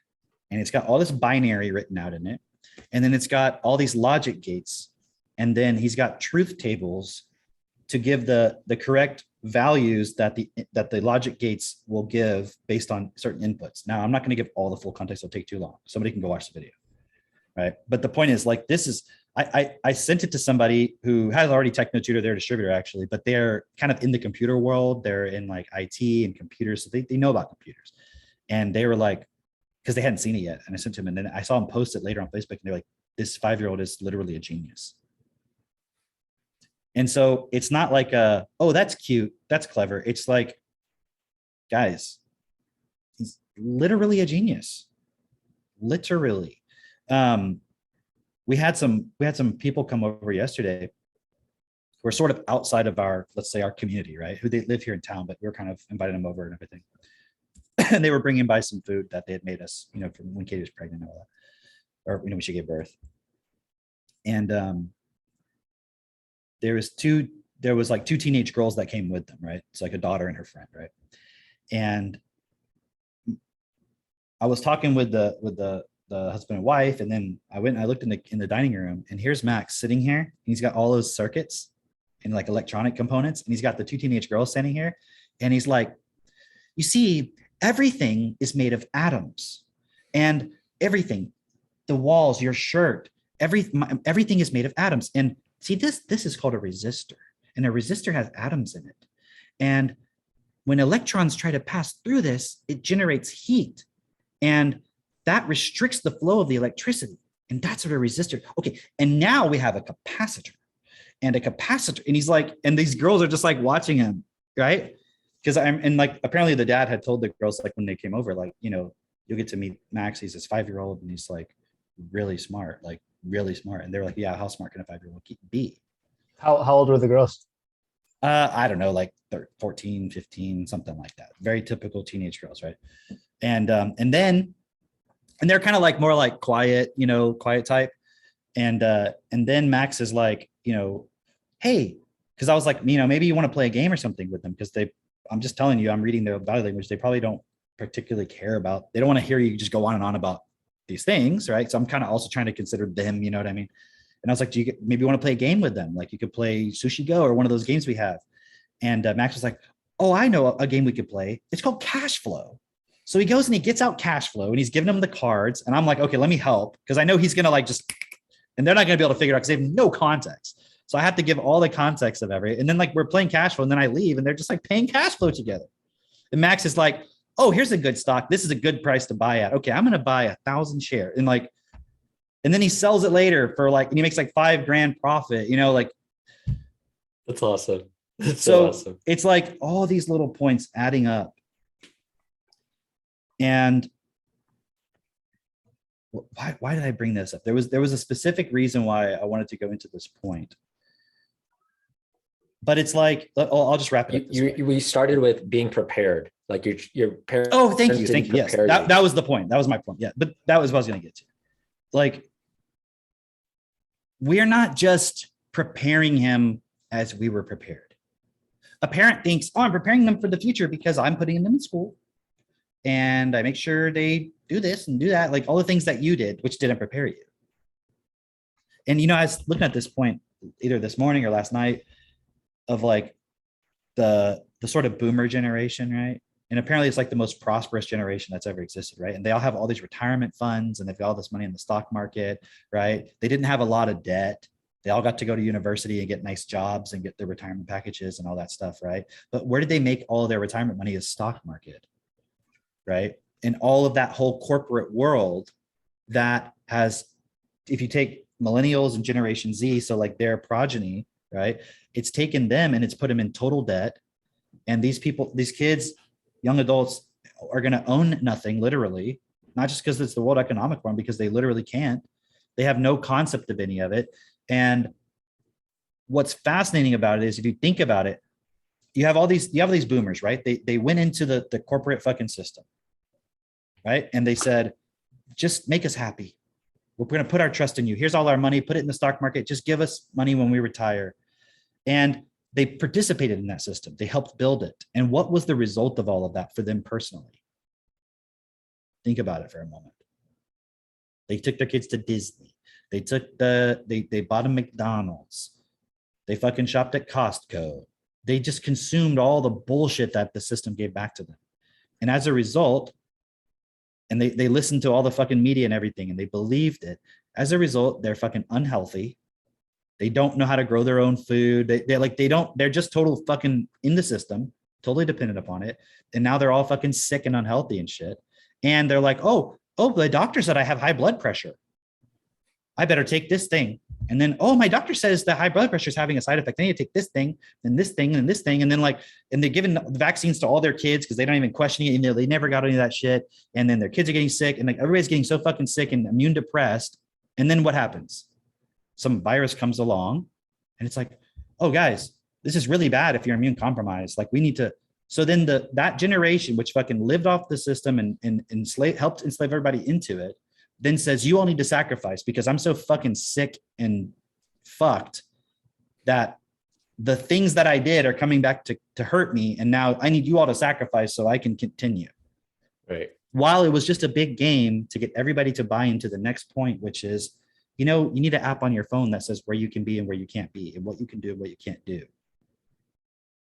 And it's got all this binary written out in it. And then it's got all these logic gates. And then he's got truth tables to give the correct values that the logic gates will give based on certain inputs. Now, I'm not going to give all the full context. It'll take too long. Somebody can go watch the video, right? But the point is, like, this is, I sent it to somebody who has already techno-tutored their distributor, actually, but they're kind of in the computer world. They're in like IT and computers. So they know about computers. And they were like, because they hadn't seen it yet. And I sent to them, and then I saw them post it later on Facebook, and they're like, this 5-year-old is literally a genius. And so it's not like oh, that's cute, that's clever. It's like, guys, he's literally a genius. Literally. We had some people come over yesterday who are sort of outside of our, let's say, our community, right? Who they live here in town, but we were kind of inviting them over and everything. And they were bringing by some food that they had made us, you know, from when Katie was pregnant and all that, or, you know, when she gave birth. And there was like 2 teenage girls that came with them, right? It's like a daughter and her friend, right? And I was talking with the husband and wife, and then I went and I looked in the dining room, and here's Max sitting here, and he's got all those circuits and like electronic components, and he's got the 2 teenage girls standing here, and he's like, you see, everything is made of atoms, and everything, the walls, your shirt, everything is made of atoms. And see, this is called a resistor, and a resistor has atoms in it. And when electrons try to pass through this, it generates heat, and that restricts the flow of the electricity. And that's what a resistor. Okay, and now we have a capacitor, and he's like, and these girls are just like watching him, right? Because and like, apparently the dad had told the girls, like, when they came over, like, you know, you'll get to meet Max. He's this 5-year-old, and he's like really smart, like really smart. And they're like, yeah, how smart can a 5-year-old be? How old were the girls? I don't know, like 14, 15, something like that. Very typical teenage girls, right? And they're kind of like more like quiet, you know, quiet type. And then Max is like, you know, hey, because I was like, you know, maybe you want to play a game or something with them, because I'm just telling you, I'm reading their body language. They probably don't particularly care about, they don't want to hear you just go on and on about these things, right? So I'm kind of also trying to consider them, you know what I mean? And I was like, maybe you want to play a game with them? Like, you could play Sushi Go or one of those games we have. And Max was like, oh, I know a game we could play. It's called Cash Flow. So he goes and he gets out Cash Flow, and he's giving them the cards. And I'm like, okay, let me help, because I know he's going to like just, and they're not going to be able to figure it out because they have no context. So I have to give all the context of and then like we're playing Cash Flow, and then I leave, and they're just like paying Cash Flow together. And Max is like, oh, here's a good stock. This is a good price to buy at. Okay, I'm going to buy 1,000 shares. And like, and then he sells it later for like, and he makes like $5,000 profit, you know, like. That's awesome. That's so awesome. It's like all these little points adding up And why did I bring this up? There was a specific reason why I wanted to go into this point. But it's like, I'll just wrap it up. We started with being prepared. Like your parents. Oh, thank you. Yes, you. that was the point. That was my point. Yeah, but that was what I was going to get to. Like, we're not just preparing him as we were prepared. A parent thinks, oh, I'm preparing them for the future because I'm putting them in school and I make sure they do this and do that, like all the things that you did, which didn't prepare you. And, you know, I was looking at this point either this morning or last night of like the sort of boomer generation, right? And apparently it's like the most prosperous generation that's ever existed, right? And they all have all these retirement funds and they've got all this money in the stock market, right? They didn't have a lot of debt. They all got to go to university and get nice jobs and get their retirement packages and all that stuff, right? But where did they make all of their retirement money? Is stock market, right? And all of that whole corporate world that has, if you take millennials and Generation Z, so like their progeny, right? It's taken them and it's put them in total debt. And these people, these kids, young adults are going to own nothing, literally, not just because it's the World Economic Forum, because they literally can't. They have no concept of any of it. And what's fascinating about it is, if you think about it, you have these boomers, right? They went into the corporate fucking system, right? And they said, just make us happy. We're going to put our trust in you. Here's all our money. Put it in the stock market. Just give us money when we retire. And they participated in that system. They helped build it. And what was the result of all of that for them personally? Think about it for a moment. They took their kids to Disney. They bought a McDonald's. They fucking shopped at Costco. They just consumed all the bullshit that the system gave back to them. And as a result, and they listened to all the fucking media and everything, and they believed it. As a result, they're fucking unhealthy. They don't know how to grow their own food. They're just total fucking in the system, totally dependent upon it. And now they're all fucking sick and unhealthy and shit. And they're like, oh, the doctor said I have high blood pressure. I better take this thing. And then, oh, my doctor says that high blood pressure is having a side effect. I need to take this thing and this thing and this thing. And then and they're giving the vaccines to all their kids because they don't even question it. They never got any of that shit. And then their kids are getting sick and like everybody's getting so fucking sick and immune depressed. And then what happens? Some virus comes along and it's like, oh guys, this is really bad if you're immune compromised. Like we need to. So then that generation, which fucking lived off the system and helped enslave everybody into it, then says, you all need to sacrifice because I'm so fucking sick and fucked that the things that I did are coming back to hurt me. And now I need you all to sacrifice so I can continue. Right. While it was just a big game to get everybody to buy into the next point, which is, you need an app on your phone that says where you can be and where you can't be and what you can do and what you can't do.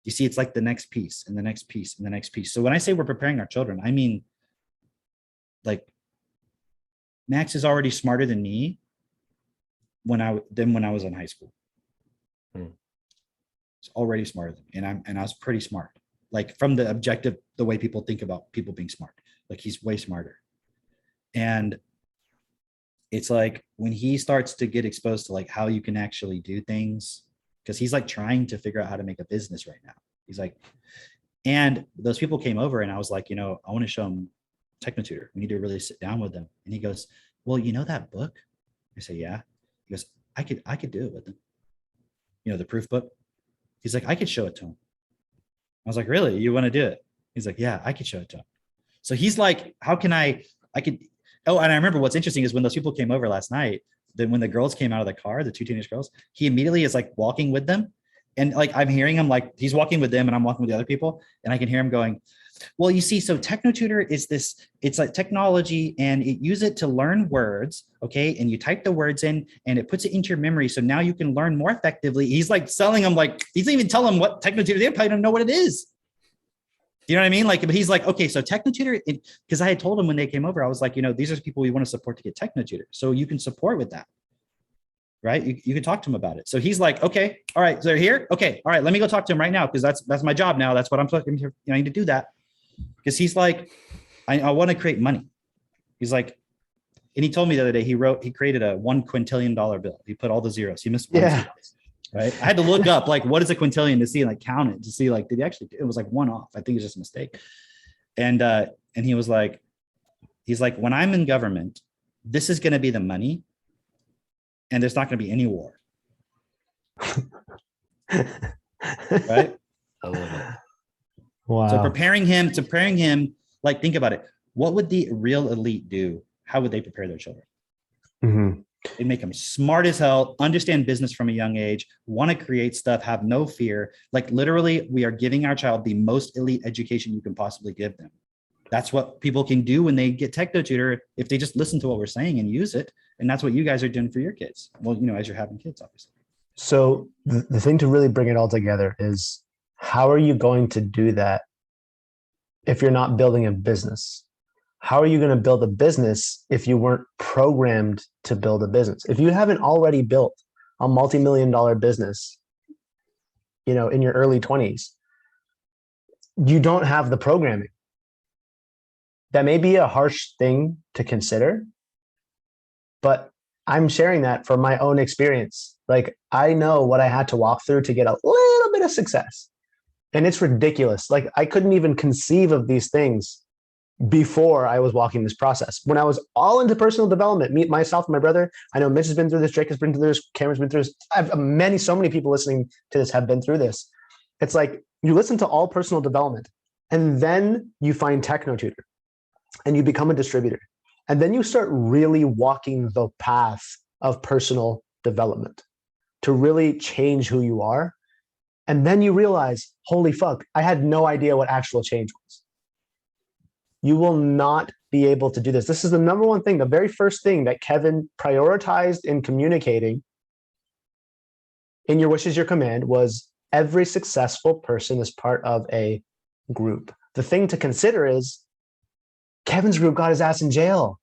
You see, it's like the next piece and the next piece and the next piece. So when I say we're preparing our children, I mean, like, Max is already smarter than me when I was in high school. He's already smarter than me, and I was pretty smart. Like from the objective, the way people think about people being smart, like he's way smarter. And it's like when he starts to get exposed to like how you can actually do things, because he's like trying to figure out how to make a business right now. He's like, and those people came over and I was like, I want to show him TechnoTutor. We need to really sit down with them. And he goes, well, that book? I say, yeah. He goes, I could do it with them. The proof book. He's like, I could show it to him. I was like, really? You want to do it? He's like, yeah, I could show it to him. So he's like, how can I could. Oh, and I remember what's interesting is when those people came over last night, then when the girls came out of the car, the two teenage girls, he immediately is like walking with them. And like, I'm hearing him, like he's walking with them and I'm walking with the other people. And I can hear him going, well, you see, so TechnoTutor is it's like technology and it use it to learn words. Okay. And you type the words in and it puts it into your memory. So now you can learn more effectively. He's like selling them, like, he doesn't even tell them what TechnoTutor, they probably don't know what it is. You know what I mean? Like, but he's like, okay, so TechnoTutor, because I had told him when they came over, I was like, these are the people we want to support to get TechnoTutor. So you can support with that. Right? You can talk to him about it. So he's like, okay, all right, so they're here. Okay, all right, let me go talk to him right now because that's my job now. That's what I'm talking here. I need to do that because he's like, I want to create money. He's like, and he told me the other day he created a $1 quintillion bill. He put all the zeros. He missed one zeros, right? I had to look up like what is a quintillion to see and like count it to see like did he actually? It was like one off. I think it's just a mistake. And he was like, He's like, when I'm in government, this is going to be the money, and there's not going to be any war. Right? I love it. Wow. So preparing him, like, think about it. What would the real elite do? How would they prepare their children? Mhm. They'd make them smart as hell, understand business from a young age, want to create stuff, have no fear. Like, literally, we are giving our child the most elite education you can possibly give them. That's what people can do when they get techno tutor, if they just listen to what we're saying and use it. And that's what you guys are doing for your kids. Well, as you're having kids, obviously. So the thing to really bring it all together is, how are you going to do that if you're not building a business? How are you going to build a business if you weren't programmed to build a business? If you haven't already built a multi-million-dollar business, in your early 20s, you don't have the programming. That may be a harsh thing to consider, but I'm sharing that from my own experience. Like, I know what I had to walk through to get a little bit of success. And it's ridiculous. Like, I couldn't even conceive of these things before I was walking this process. When I was all into personal development, myself, my brother, I know Mitch has been through this, Drake has been through this, Cameron's been through this. So many people listening to this have been through this. It's like, you listen to all personal development, and then you find techno tutor, and you become a distributor. And then you start really walking the path of personal development to really change who you are. And then you realize, holy fuck, I had no idea what actual change was. You will not be able to do this. This is the number one thing, the very first thing that Kevin prioritized in communicating in Your Wish is Your Command was, every successful person is part of a group. The thing to consider is, Kevin's group got his ass in jail.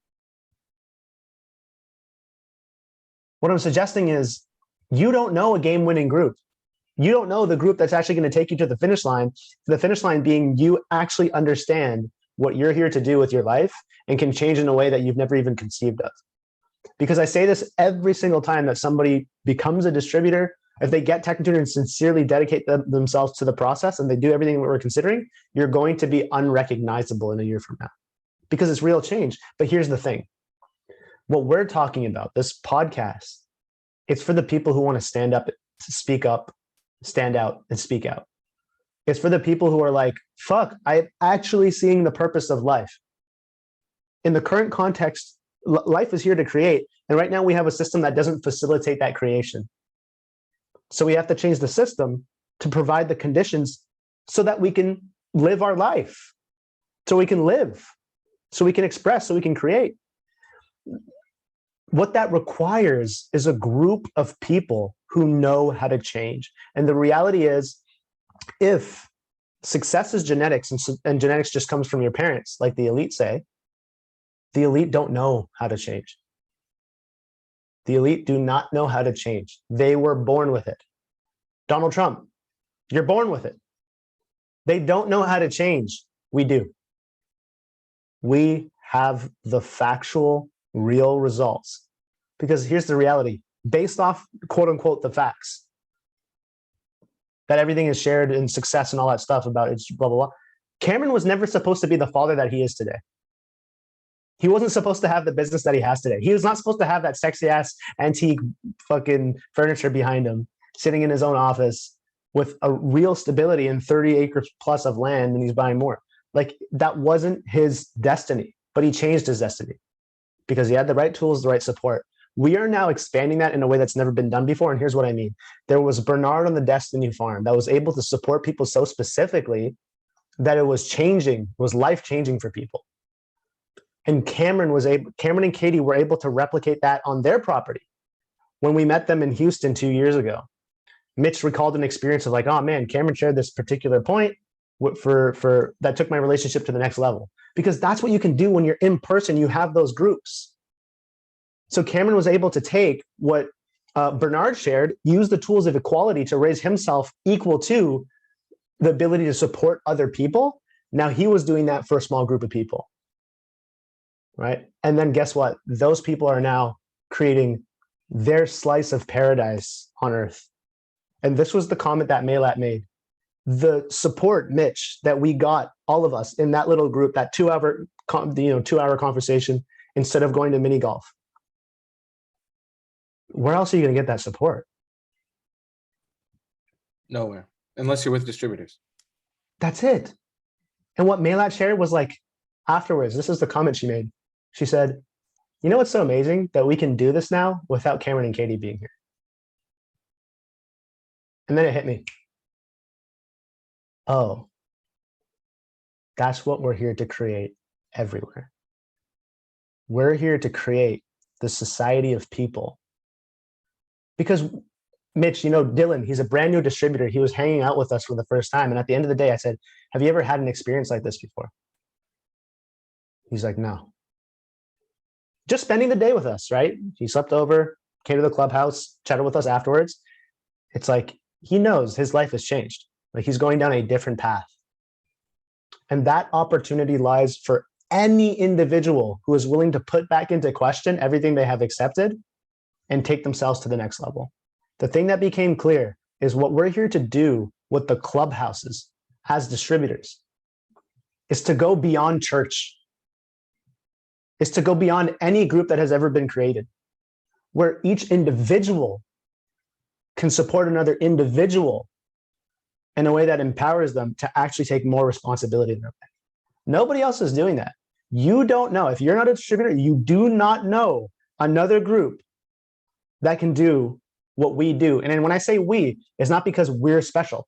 What I'm suggesting is, you don't know a game-winning group. You don't know the group that's actually going to take you to the finish line. The finish line being, you actually understand what you're here to do with your life and can change in a way that you've never even conceived of. Because I say this every single time that somebody becomes a distributor, if they get techno tutor and sincerely dedicate themselves to the process and they do everything that we're considering, you're going to be unrecognizable in a year from now, because it's real change. But here's the thing. What we're talking about, this podcast, it's for the people who want to stand up, speak up, stand out, and speak out. It's for the people who are like, fuck, I'm actually seeing the purpose of life. In the current context, life is here to create. And right now we have a system that doesn't facilitate that creation. So we have to change the system to provide the conditions so that we can live our life, so we can live, so we can express, so we can create. What that requires is a group of people who know how to change. And the reality is, if success is genetics and genetics just comes from your parents, like the elite say, the elite don't know how to change. The elite do not know how to change. They were born with it. Donald Trump, you're born with it. They don't know how to change. We do. We have the factual, real results. Because here's the reality, based off, quote unquote, the facts, that everything is shared in success and all that stuff about it's blah, blah, blah. Cameron was never supposed to be the father that he is today. He wasn't supposed to have the business that he has today. He was not supposed to have that sexy ass antique fucking furniture behind him, sitting in his own office with a real stability and 30 acres plus of land, and he's buying more. Like, that wasn't his destiny, but he changed his destiny because he had the right tools, the right support. We are now expanding that in a way that's never been done before. And here's what I mean. There was Bernard on the Destiny Farm that was able to support people so specifically that it was changing, was life-changing for people. And Cameron and Katie were able to replicate that on their property. When we met them in Houston 2 years ago, Mitch recalled an experience of like, oh man, Cameron shared this particular point for that took my relationship to the next level. Because that's what you can do when you're in person, you have those groups. So Cameron was able to take what Bernard shared, use the tools of equality to raise himself equal to the ability to support other people. Now he was doing that for a small group of people, right? And then guess what? Those people are now creating their slice of paradise on earth. And this was the comment that Malat made. the support, Mitch, that we got, all of us in that little group, that 2-hour, 2-hour conversation, instead of going to mini golf, where else are you going to get that support? Nowhere, unless you're with distributors. That's it. And what Maylat shared was like, afterwards, this is the comment she made. She said, you know what's so amazing? That we can do this now without Cameron and Katie being here. And then it hit me. Oh, that's what we're here to create everywhere. We're here to create the society of people. Because Mitch, Dylan, he's a brand new distributor. He was hanging out with us for the first time. And at the end of the day, I said, have you ever had an experience like this before? He's like, no. Just spending the day with us, right? He slept over, came to the clubhouse, chatted with us afterwards. It's like, he knows his life has changed. Like he's going down a different path. And that opportunity lies for any individual who is willing to put back into question everything they have accepted and take themselves to the next level. The thing that became clear is what we're here to do with the clubhouses as distributors is to go beyond church, is to go beyond any group that has ever been created, where each individual can support another individual in a way that empowers them to actually take more responsibility in their life. Nobody else is doing that. You don't know. If you're not a distributor, you do not know another group that can do what we do. And then when I say we, it's not because we're special.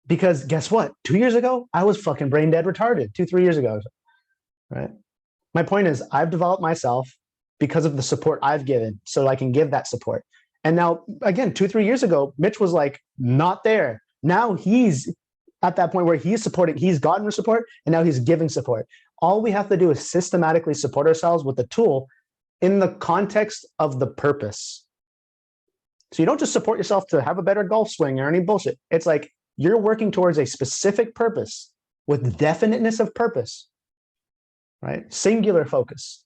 Because guess what? 2 years ago, I was fucking brain dead retarded. 2-3 years ago, right? My point is, I've developed myself because of the support I've given, so I can give that support. And now, again, 2-3 years ago, Mitch was like not there. Now he's at that point where he's supporting, he's gotten the support, and now he's giving support. All we have to do is systematically support ourselves with the tool in the context of the purpose. So you don't just support yourself to have a better golf swing or any bullshit. It's like you're working towards a specific purpose with definiteness of purpose, right? Singular focus.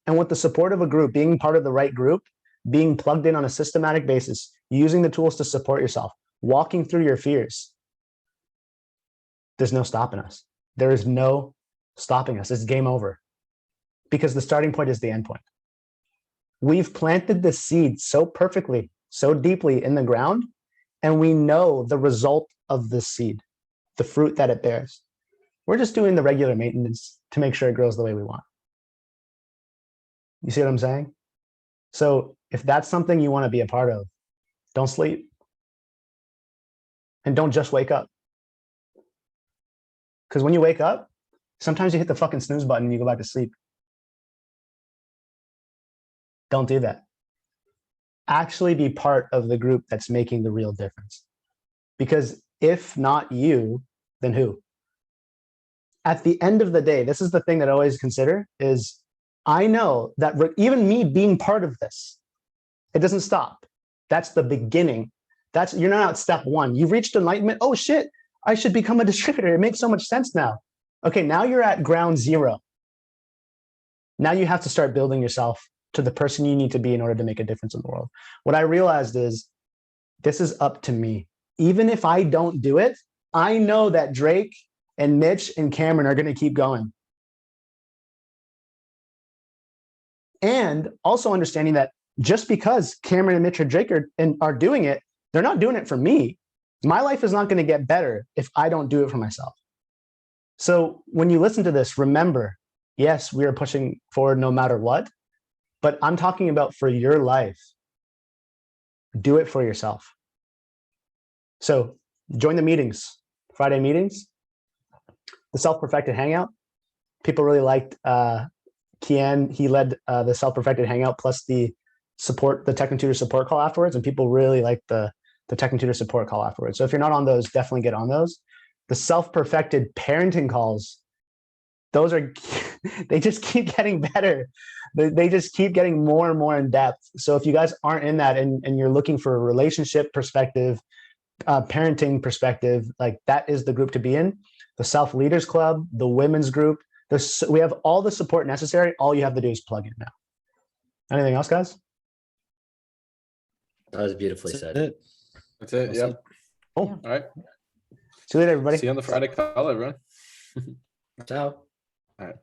And with the support of a group, being part of the right group, being plugged in on a systematic basis, using the tools to support yourself, walking through your fears, there's no stopping us. There is no stopping us. It's game over. Because the starting point is the end point. We've planted the seed so perfectly, so deeply in the ground, and we know the result of the seed, the fruit that it bears. We're just doing the regular maintenance to make sure it grows the way we want. You see what I'm saying? So if that's something you want to be a part of, don't sleep. And don't just wake up. Because when you wake up, sometimes you hit the fucking snooze button and you go back to sleep. Don't do that. Actually be part of the group that's making the real difference. Because if not you, then who? At the end of the day, this is the thing that I always consider is I know that even me being part of this, it doesn't stop. That's the beginning. You're not at step one. You've reached enlightenment. Oh shit, I should become a distributor. It makes so much sense now. Okay, now you're at ground zero. Now you have to start building yourself to the person you need to be in order to make a difference in the world. What I realized is this is up to me. Even if I don't do it, I know that Drake and Mitch and Cameron are going to keep going. And also understanding that just because Cameron and Mitch or Drake are doing it, they're not doing it for me. My life is not going to get better if I don't do it for myself. So when you listen to this, remember, yes, we are pushing forward no matter what, but I'm talking about for your life. Do it for yourself. So join the meetings, Friday meetings, the Self-Perfected Hangout. People really liked Kian. He led the Self-Perfected Hangout plus the Tech-N-Tutor support call afterwards, and people really liked the Tech-N-Tutor support call afterwards. So if you're not on those, definitely get on those. The Self-Perfected parenting calls, those are, they just keep getting better. They just keep getting more and more in depth. So if you guys aren't in that and you're looking for a relationship perspective, parenting perspective, like that is the group to be in. The Self Leaders Club, the women's group, we have all the support necessary. All you have to do is plug in now. Anything else, guys? That was beautifully said. It. That's it. Well Yep. said. Cool. All right. See you later, everybody. See you on the Friday call, everyone. Ciao. All right.